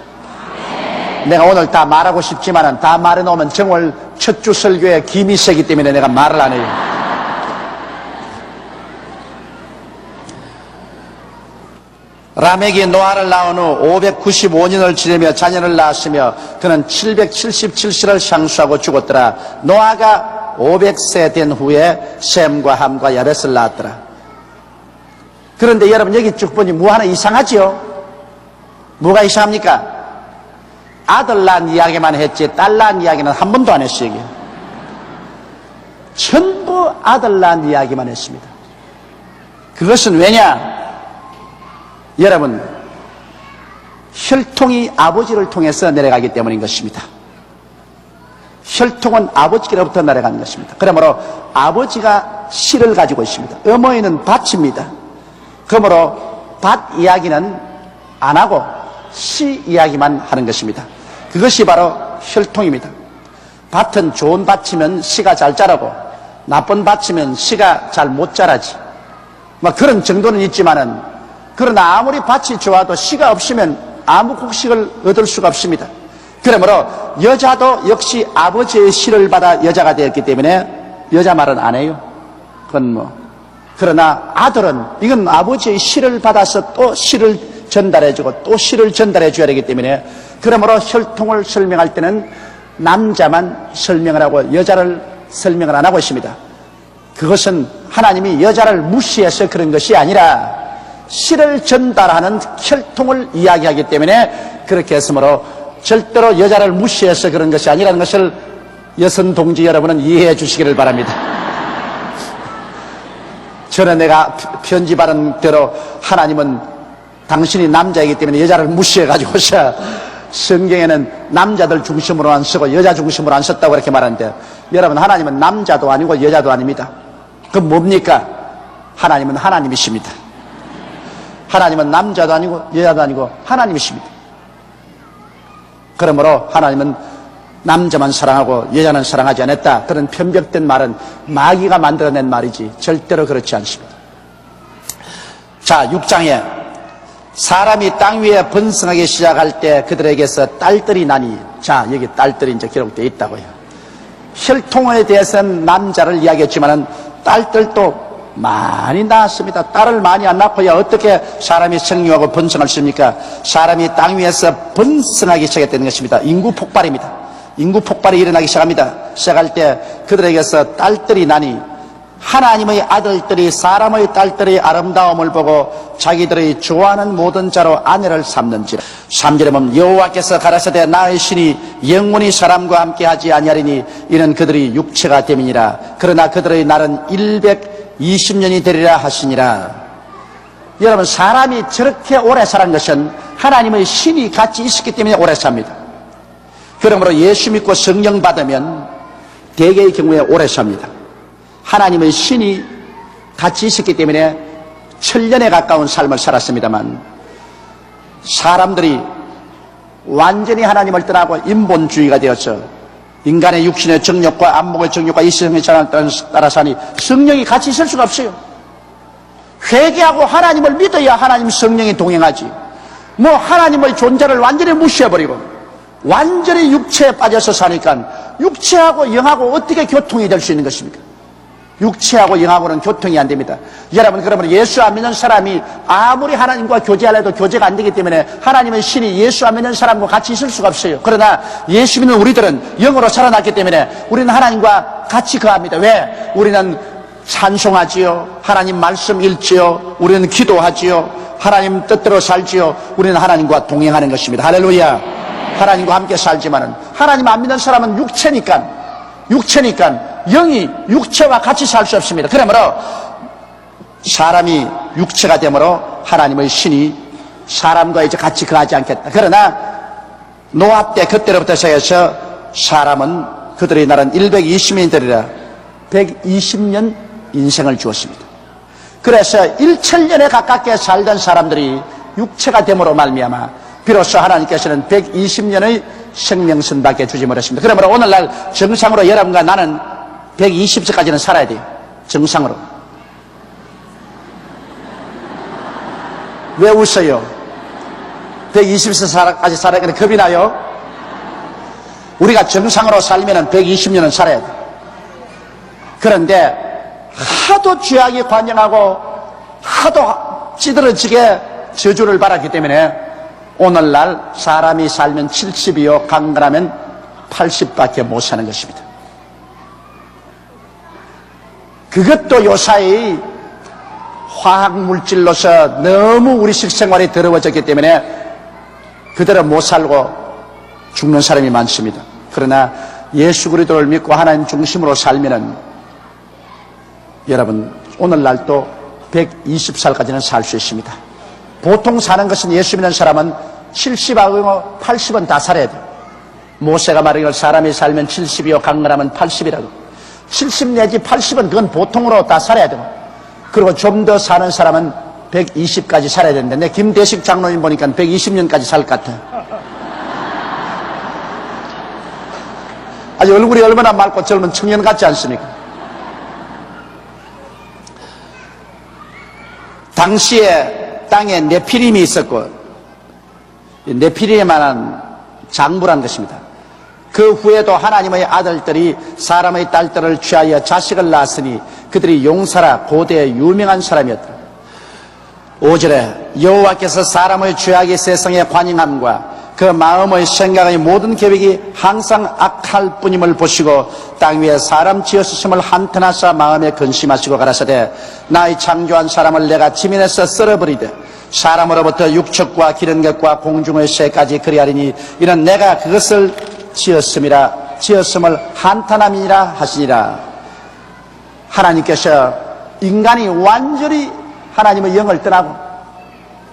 내가 오늘 다 말하고 싶지만 다 말해놓으면 정월 첫 주 설교에 김이 세기 때문에 내가 말을 안 해요. 라멕이 노아를 낳은 후 595년을 지내며 자녀를 낳았으며 그는 777세를 상수하고 죽었더라. 노아가 500세 된 후에 셈과 함과 야벳을 낳았더라. 그런데 여러분 여기 쭉 보니 뭐 하나 이상하지요? 뭐가 이상합니까? 아들 낳은 이야기만 했지 딸 낳은 이야기는 한 번도 안 했어요. 여기. 전부 아들 낳은 이야기만 했습니다. 그것은 왜냐? 여러분 혈통이 아버지를 통해서 내려가기 때문인 것입니다. 혈통은 아버지로부터 내려가는 것입니다. 그러므로 아버지가 씨를 가지고 있습니다. 어머니는 밭입니다. 그러므로 밭 이야기는 안 하고 씨 이야기만 하는 것입니다. 그것이 바로 혈통입니다. 밭은 좋은 밭이면 씨가 잘 자라고 나쁜 밭이면 씨가 잘 못 자라지. 뭐 그런 정도는 있지만은 그러나 아무리 밭이 좋아도 씨가 없으면 아무 곡식을 얻을 수가 없습니다. 그러므로 여자도 역시 아버지의 씨를 받아 여자가 되었기 때문에 여자 말은 안 해요. 그건 뭐. 그러나 아들은 이건 아버지의 씨를 받아서 또 씨를 전달해주고 또 씨를 전달해줘야 되기 때문에 그러므로 혈통을 설명할 때는 남자만 설명을 하고 여자를 설명을 안 하고 있습니다. 그것은 하나님이 여자를 무시해서 그런 것이 아니라 시를 전달하는 혈통을 이야기하기 때문에 그렇게 했으므로 절대로 여자를 무시해서 그런 것이 아니라는 것을 여성 동지 여러분은 이해해 주시기를 바랍니다. 전에 내가 편집하는 대로 하나님은 당신이 남자이기 때문에 여자를 무시해가지고서 성경에는 남자들 중심으로 안 쓰고 여자 중심으로 안 썼다고 이렇게 말하는데, 여러분, 하나님은 남자도 아니고 여자도 아닙니다. 그럼 뭡니까? 하나님은 하나님이십니다. 하나님은 남자도 아니고 여자도 아니고 하나님이십니다. 그러므로 하나님은 남자만 사랑하고 여자는 사랑하지 않았다, 그런 편벽된 말은 마귀가 만들어낸 말이지 절대로 그렇지 않습니다. 자, 6장에 사람이 땅 위에 번성하기 시작할 때 그들에게서 딸들이 나니, 자, 여기 딸들이 이제 기록되어 있다고요. 혈통에 대해서는 남자를 이야기했지만은 딸들도 많이 낳았습니다. 딸을 많이 안 낳고야 어떻게 사람이 생육하고 번성할 수 있습니까? 사람이 땅 위에서 번성하기 시작했다는 것입니다. 인구 폭발입니다. 인구 폭발이 일어나기 시작합니다. 시작할 때 그들에게서 딸들이 나니 하나님의 아들들이 사람의 딸들의 아름다움을 보고 자기들의 좋아하는 모든 자로 아내를 삼는지라. 3절에 보면 여호와께서 가라사대 나의 신이 영원히 사람과 함께 하지 아니하리니 이는 그들이 육체가 됨이니라. 그러나 그들의 날은 120년이 되리라 하시니라. 여러분, 사람이 저렇게 오래 살은 것은 하나님의 신이 같이 있었기 때문에 오래 삽니다. 그러므로 예수 믿고 성령 받으면 대개의 경우에 오래 삽니다. 하나님의 신이 같이 있었기 때문에 1000년에 가까운 삶을 살았습니다만, 사람들이 완전히 하나님을 떠나고 인본주의가 되어서 인간의 육신의 정욕과 안목의 정욕과 이성의 정욕을 따라서 하니 성령이 같이 있을 수가 없어요. 회개하고 하나님을 믿어야 하나님 성령이 동행하지. 뭐 하나님의 존재를 완전히 무시해버리고 완전히 육체에 빠져서 사니까 육체하고 영하고 어떻게 교통이 될 수 있는 것입니까? 육체하고 영하고는 교통이 안 됩니다. 여러분, 그러면 예수 안 믿는 사람이 아무리 하나님과 교제하려도 교제가 안 되기 때문에 하나님의 신이 예수 안 믿는 사람과 같이 있을 수가 없어요. 그러나 예수 믿는 우리들은 영으로 살아났기 때문에 우리는 하나님과 같이 거합니다. 왜? 우리는 찬송하지요, 하나님 말씀 읽지요, 우리는 기도하지요, 하나님 뜻대로 살지요. 우리는 하나님과 동행하는 것입니다. 할렐루야. 하나님과 함께 살지만은 하나님 안 믿는 사람은 육체니까 영이 육체와 같이 살 수 없습니다. 그러므로 사람이 육체가 되므로 하나님의 신이 사람과 이제 같이 거하지 않겠다. 그러나 노아 때 그때로부터 시작해서 사람은 그들의 날은 120년이 되리라. 120년 인생을 주었습니다. 그래서 1000년에 가깝게 살던 사람들이 육체가 됨으로 말미암아 비로소 하나님께서는 120년의 생명선밖에 주지 못했습니다. 그러므로 오늘날 정상으로 여러분과 나는 120세까지는 살아야 돼요. 정상으로. 왜 웃어요? 120세까지 살아야 되는 겁이 나요? 우리가 정상으로 살면 120년은 살아야 돼요. 그런데 하도 죄악이 관영하고 하도 찌들어지게 저주를 받았기 때문에 오늘날 사람이 살면 70이요 강건하면 80밖에 못 사는 것입니다. 그것도 요사이 화학물질로서 너무 우리 식생활이 더러워졌기 때문에 그대로 못 살고 죽는 사람이 많습니다. 그러나 예수 그리스도를 믿고 하나님 중심으로 살면은 여러분 오늘날도 120살까지는 살 수 있습니다. 보통 사는 것은 예수 믿는 사람은 70하고 80은 다 살아야 돼요. 모세가 말하기를 사람이 살면 70이요 강건하면 80이라고. 70 내지 80은 그건 보통으로 다 살아야 돼요. 그리고 좀 더 사는 사람은 120까지 살아야 되는데 내 김대식 장로님 보니까 120년까지 살 것 같아. 아주 얼굴이 얼마나 맑고 젊은 청년 같지 않습니까? 당시에 땅에 네피림이 있었고, 네피림에만한 장부란 것입니다. 그 후에도 하나님의 아들들이 사람의 딸들을 취하여 자식을 낳았으니 그들이 용사라 고대의 유명한 사람이었다. 5절에 여호와께서 사람의 죄악이 세상에 관영함과 그 마음의 생각의 모든 계획이 항상 악할 뿐임을 보시고 땅 위에 사람 지었음을 한탄하사 마음에 근심하시고 가라사대 나의 창조한 사람을 내가 지면에서 썰어버리되 사람으로부터 육척과 기른 것과 공중의 새까지 그리하리니 이는 내가 그것을 지었음을 한탄함이니라 하시니라. 하나님께서 인간이 완전히 하나님의 영을 떠나고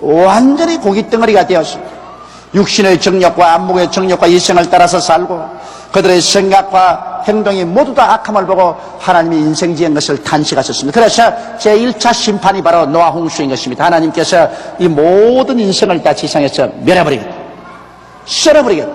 완전히 고깃덩어리가 되어서 육신의 정욕과 안목의 정욕과 이성을 따라서 살고 그들의 생각과 행동이 모두 다 악함을 보고 하나님이 인생 지은 것을 탄식하셨습니다. 그래서 제1차 심판이 바로 노아 홍수인 것입니다. 하나님께서 이 모든 인생을 다 지상에서 멸해버리겠다, 썰어버리겠다.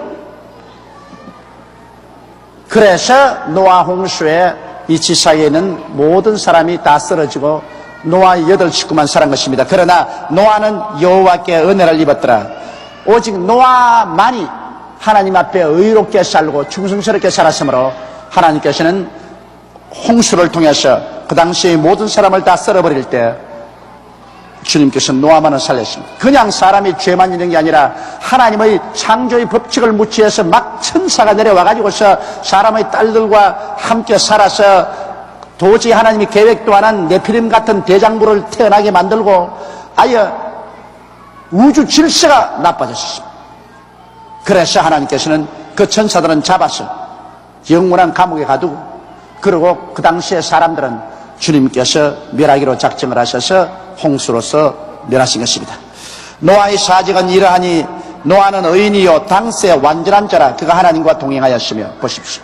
그래서 노아 홍수에 이 지상에 있는 모든 사람이 다 쓰러지고 노아의 8 식구만 살은 것입니다. 그러나 노아는 여호와께 은혜를 입었더라. 오직 노아만이 하나님 앞에 의롭게 살고 충성스럽게 살았으므로 하나님께서는 홍수를 통해서 그 당시의 모든 사람을 다 썰어버릴 때 주님께서 노아만을 살렸습니다. 그냥 사람이 죄만 있는 게 아니라 하나님의 창조의 법칙을 무시해서 막 천사가 내려와가지고서 사람의 딸들과 함께 살아서 도저히 하나님이 계획도 안 한 네피림 같은 대장부를 태어나게 만들고 아예 우주 질서가 나빠졌습니다. 그래서 하나님께서는 그 천사들은 잡아서 영원한 감옥에 가두고 그리고 그 당시에 사람들은 주님께서 멸하기로 작정을 하셔서 홍수로서 멸하신 것입니다. 노아의 사직은 이러하니 노아는 의인이요 당세 완전한 자라 그가 하나님과 동행하였으며 보십시오.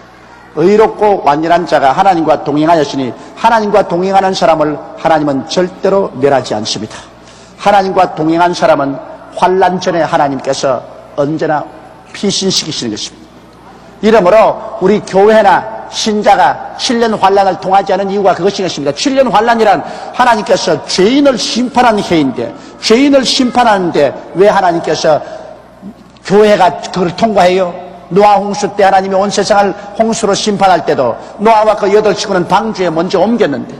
의롭고 완전한 자가 하나님과 동행하였으니 하나님과 동행하는 사람을 하나님은 절대로 멸하지 않습니다. 하나님과 동행한 사람은 환난 전에 하나님께서 언제나 피신시키시는 것입니다. 이러므로 우리 교회나 신자가 7년 환난을 통하지 않은 이유가 그것인 것입니다. 7년 환난이란 하나님께서 죄인을 심판하는 해인데 죄인을 심판하는데 왜 하나님께서 교회가 그걸 통과해요? 노아 홍수 때 하나님이 온 세상을 홍수로 심판할 때도 노아와 그 8 식구는 방주에 먼저 옮겼는데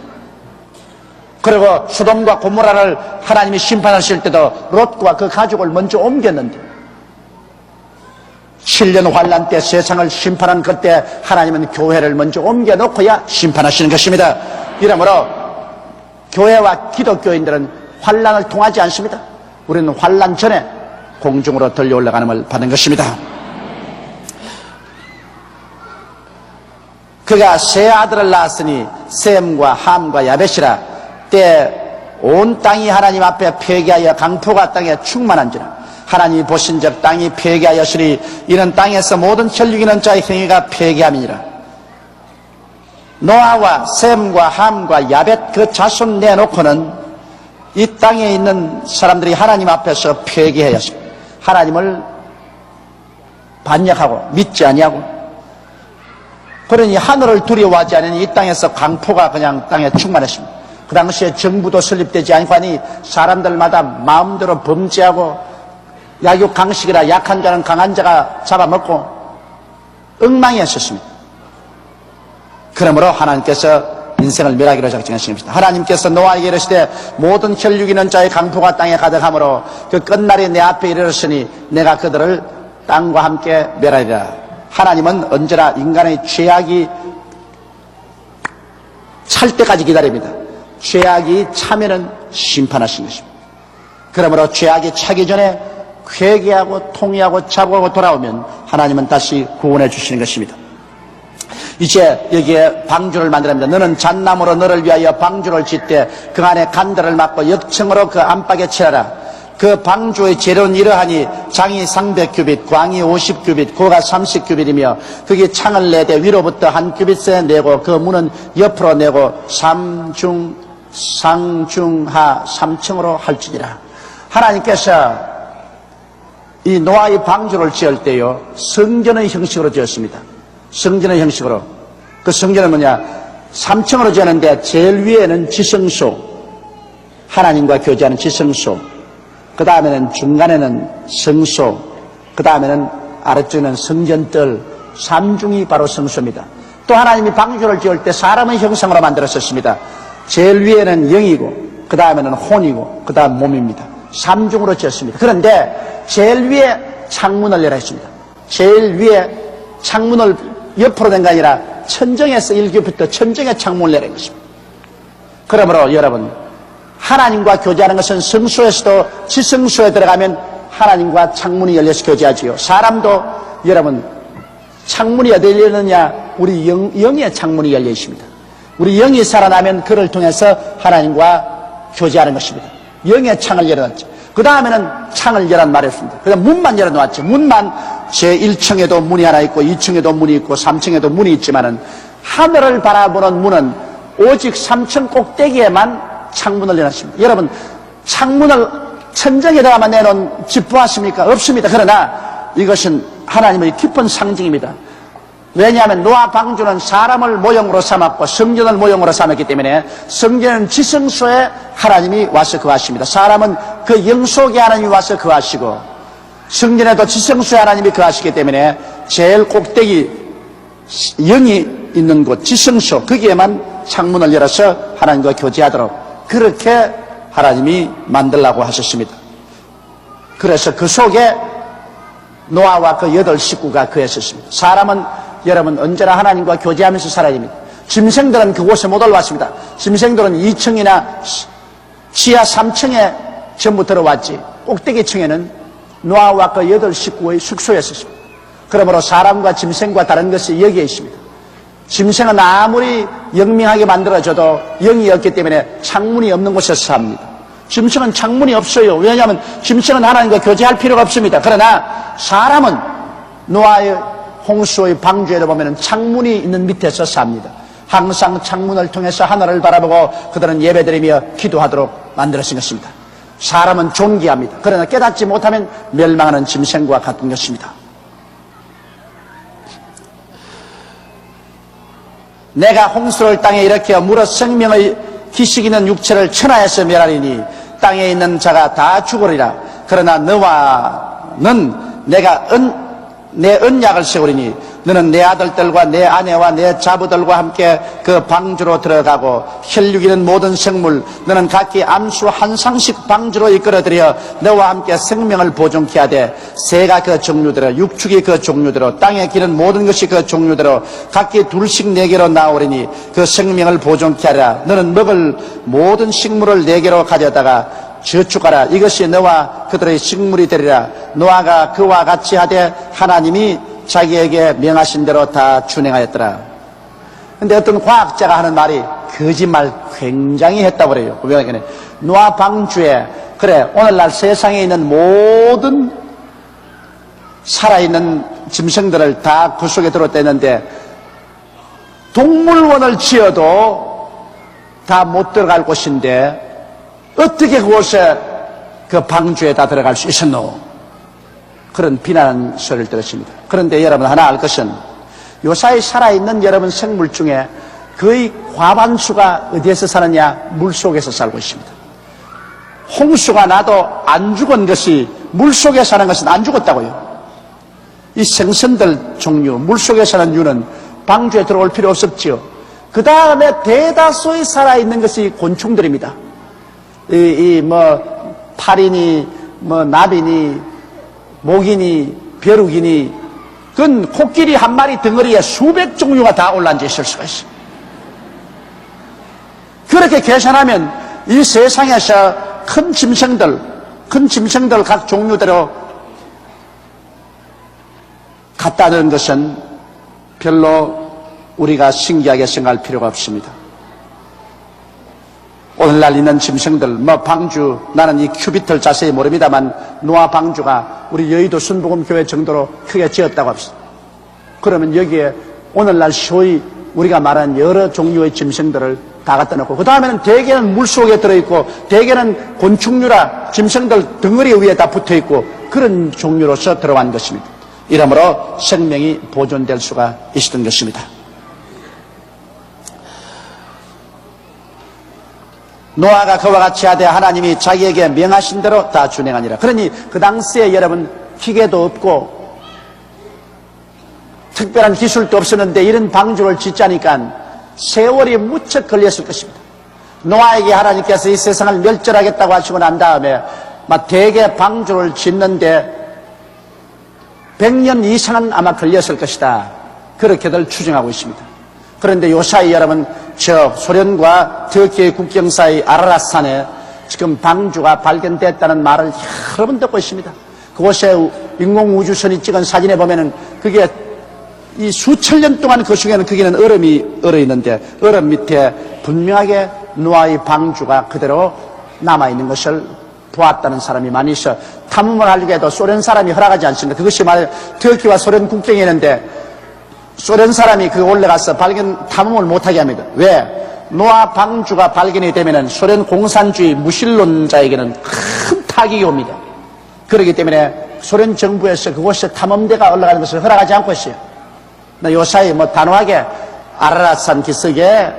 그리고 소돔과 고모라를 하나님이 심판하실 때도 롯과 그 가족을 먼저 옮겼는데 7년 환난 때 세상을 심판한 그때 하나님은 교회를 먼저 옮겨놓고야 심판하시는 것입니다. 이러므로 교회와 기독교인들은 환난을 통하지 않습니다. 우리는 환난 전에 공중으로 들려 올라가는을 받은 것입니다. 그가 세 아들을 낳았으니 셈과 함과 야벳이라 때 온 땅이 하나님 앞에 폐기하여 강포가 땅에 충만한지라 하나님이 보신즉 땅이 폐기하였으니 이는 땅에서 모든 혈육 있는 자의 행위가 폐기함이니라. 노아와 셈과 함과 야벳 그 자손 내놓고는 이 땅에 있는 사람들이 하나님 앞에서 폐기하였습니다. 하나님을 반역하고 믿지 아니하고 그러니 하늘을 두려워하지 않으니 이 땅에서 강포가 그냥 땅에 충만했습니다. 그 당시에 정부도 설립되지 않고 하니 사람들마다 마음대로 범죄하고 약육강식이라 약한 자는 강한 자가 잡아먹고 엉망이었습니다. 그러므로 하나님께서 인생을 멸하기로 작정하신 것입니다. 하나님께서 노아에게 이르시되 모든 혈육 있는 자의 강포가 땅에 가득하므로 그 끝날이 내 앞에 이르렀으니 내가 그들을 땅과 함께 멸하리라. 하나님은 언제나 인간의 죄악이 찰 때까지 기다립니다. 죄악이 차면은 심판하신 것입니다. 그러므로 죄악이 차기 전에 회개하고 통회하고 자복하고 돌아오면 하나님은 다시 구원해 주시는 것입니다. 이제 여기에 방주를 만들합니다. 너는 잣나무로 너를 위하여 방주를 짓되 그 안에 간들을 막고 역청으로 그 안팎에 칠하라. 그 방주의 재료는 이러하니 장이 300규빗, 광이 50규빗, 고가 30규빗이며 그게 창을 내되 위로부터 1규빗에 내고 그 문은 옆으로 내고 상중하 3층으로 할지니라. 하나님께서 이 노아의 방주를 지을 때요 성전의 형식으로 지었습니다. 성전의 형식으로. 그 성전은 뭐냐? 3층으로 지었는데 제일 위에는 지성소, 하나님과 교제하는 지성소, 그 다음에는 중간에는 성소, 그 다음에는 아래쪽에는 성전뜰, 3중이 바로 성소입니다. 또 하나님이 방주를 지을 때 사람의 형상으로 만들었었습니다. 제일 위에는 영이고 그 다음에는 혼이고 그 다음 몸입니다. 3중으로 지었습니다. 그런데 제일 위에 창문을 열어 했습니다. 제일 위에 창문을 옆으로 된 게 아니라 천정에서 일기부터 천정에 창문을 열어 것입니다. 그러므로 여러분, 하나님과 교제하는 것은 성소에서도 지성소에 들어가면 하나님과 창문이 열려서 교제하지요. 사람도 여러분, 창문이 어디 열리느냐? 우리 영의 창문이 열려 있습니다. 우리 영이 살아나면 그를 통해서 하나님과 교제하는 것입니다. 영의 창을 열어놨죠. 그 다음에는 창을 열란 말이 없습니다. 그다음 문만 열어놓았죠. 문만 제1층에도 문이 하나 있고 2층에도 문이 있고 3층에도 문이 있지만은 하늘을 바라보는 문은 오직 3층 꼭대기에만 창문을 열어놨습니다. 여러분, 창문을 천정에다가만 내놓은 집 보았습니까? 없습니다. 그러나 이것은 하나님의 깊은 상징입니다. 왜냐하면 노아 방주는 사람을 모형으로 삼았고 성전을 모형으로 삼았기 때문에 성전은 지성소에 하나님이 와서 거하십니다. 사람은 그 영 속에 하나님이 와서 거하시고 성전에도 지성소에 하나님이 거하시기 때문에 제일 꼭대기 영이 있는 곳 지성소 거기에만 창문을 열어서 하나님과 교제하도록 그렇게 하나님이 만들라고 하셨습니다. 그래서 그 속에 노아와 그 8 식구가 거했었습니다. 사람은 여러분 언제나 하나님과 교제하면서 살아야 됩니다. 짐승들은 그곳에 못 올라왔습니다. 짐승들은 2층이나 지하 3층에 전부 들어왔지 꼭대기층에는 노아와 그 8 식구의 숙소였었습니다. 그러므로 사람과 짐승과 다른 것이 여기에 있습니다. 짐승은 아무리 영명하게 만들어져도 영이 없기 때문에 창문이 없는 곳에서 삽니다. 짐승은 창문이 없어요. 왜냐하면 짐승은 하나님과 교제할 필요가 없습니다. 그러나 사람은 노아의 홍수의 방주에도 보면 창문이 있는 밑에서 삽니다. 항상 창문을 통해서 하늘을 바라보고 그들은 예배드리며 기도하도록 만들어진 것입니다. 사람은 존귀합니다. 그러나 깨닫지 못하면 멸망하는 짐승과 같은 것입니다. 내가 홍수를 땅에 일으켜 물어 생명의 기식 있는 육체를 천하에서 멸하리니 땅에 있는 자가 다 죽으리라. 그러나 너와는 내가 내 언약을 세우리니 너는 내 아들들과 내 아내와 내 자부들과 함께 그 방주로 들어가고 혈육이는 모든 생물 너는 각기 암수 한 상씩 방주로 이끌어들여 너와 함께 생명을 보존케 하되 새가 그 종류대로 육축이 그 종류대로 땅에 기는 모든 것이 그 종류대로 각기 둘씩 내게로 나오리니 그 생명을 보존케 하라. 너는 먹을 모든 식물을 내게로 가져다가 저축하라. 이것이 너와 그들의 식물이 되리라. 노아가 그와 같이 하되 하나님이 자기에게 명하신 대로 다 준행하였더라. 근데 어떤 과학자가 하는 말이 거짓말 굉장히 했다고 그래요. 왜냐하면 노아 방주에 그래 오늘날 세상에 있는 모든 살아있는 짐승들을 다 그 속에 들어왔다 했는데 동물원을 지어도 다 못 들어갈 곳인데 어떻게 그곳에 그 방주에 다 들어갈 수 있었노? 그런 비난 소리를 들었습니다. 그런데 여러분 하나 알 것은 요사이 살아있는 여러분 생물 중에 거의 과반수가 어디에서 사느냐? 물속에서 살고 있습니다. 홍수가 나도 안 죽은 것이 물속에 사는 것은 안 죽었다고요. 이 생선들 종류 물속에 사는 유는 방주에 들어올 필요 없었지요. 그 다음에 대다수의 살아있는 것이 곤충들입니다. 파리니 나비니 모기니 벼룩이니 그건 코끼리 한 마리 덩어리에 수백 종류가 다 올라앉아 있을 수가 있어요. 그렇게 계산하면 이 세상에서 큰 짐승들 각 종류대로 갖다 놓은 것은 별로 우리가 신기하게 생각할 필요가 없습니다. 오늘날 있는 짐승들, 방주, 나는 이 큐비트를 자세히 모릅니다만, 노아 방주가 우리 여의도 순복음교회 정도로 크게 지었다고 합시다. 그러면 여기에 오늘날 소위 우리가 말하는 여러 종류의 짐승들을 다 갖다 놓고, 그 다음에는 대개는 물속에 들어있고, 대개는 곤충류라 짐승들 덩어리 위에 다 붙어 있고, 그런 종류로서 들어간 것입니다. 이러므로 생명이 보존될 수가 있었던 것입니다. 노아가 그와 같이 하되 하나님이 자기에게 명하신 대로 다 준행하니라. 그러니 그 당시에 여러분 기계도 없고 특별한 기술도 없었는데 이런 방주를 짓자니까 세월이 무척 걸렸을 것입니다. 노아에게 하나님께서 이 세상을 멸절하겠다고 하시고 난 다음에 막 대개 방주를 짓는데 100년 이상은 아마 걸렸을 것이다. 그렇게들 추정하고 있습니다. 그런데 요사이 여러분, 저 소련과 터키의 국경 사이 아라랏산에 지금 방주가 발견됐다는 말을 여러 번 듣고 있습니다. 그곳에 인공우주선이 찍은 사진에 보면은 그게 이 수천 년 동안 그 속에는 거기는 얼음이 얼어있는데 얼음 밑에 분명하게 노아의 방주가 그대로 남아있는 것을 보았다는 사람이 많이 있어. 탐험을 하려고 해도 소련 사람이 허락하지 않습니다. 그것이 만약 터키와 소련 국경에 있는데 소련 사람이 그 올라가서 탐험을 못하게 합니다. 왜? 노아 방주가 발견이 되면은 소련 공산주의 무신론자에게는 큰 타격이 옵니다. 그렇기 때문에 소련 정부에서 그곳에 탐험대가 올라가는 것을 허락하지 않고 있어요. 요사이 단호하게 아라랏산 기슭에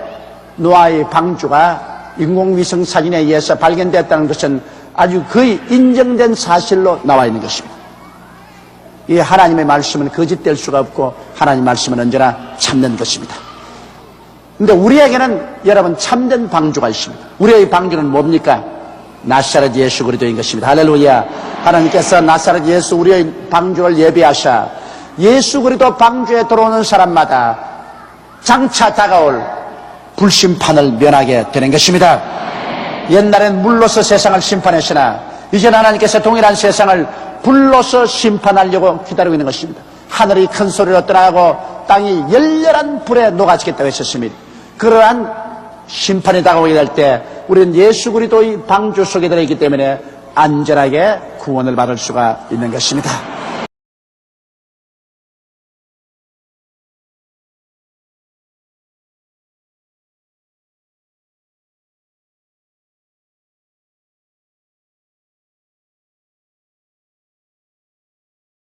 노아의 방주가 인공위성 사진에 의해서 발견됐다는 것은 아주 거의 인정된 사실로 나와 있는 것입니다. 이 하나님의 말씀은 거짓될 수가 없고 하나님의 말씀은 언제나 참된 것입니다. 근데 우리에게는 여러분 참된 방주가 있습니다. 우리의 방주는 뭡니까? 나사렛 예수 그리스도인 것입니다. 할렐루야. 하나님께서 나사렛 예수 우리의 방주를 예비하사 예수 그리스도 방주에 들어오는 사람마다 장차 다가올 불심판을 면하게 되는 것입니다. 옛날엔 물로서 세상을 심판했으나 이제는 하나님께서 동일한 세상을 불로서 심판하려고 기다리고 있는 것입니다. 하늘이 큰 소리로 떠나고 땅이 열렬한 불에 녹아지겠다고 했었습니다. 그러한 심판이 다가오게 될 때 우리는 예수 그리스도의 방주 속에 들어있기 때문에 안전하게 구원을 받을 수가 있는 것입니다.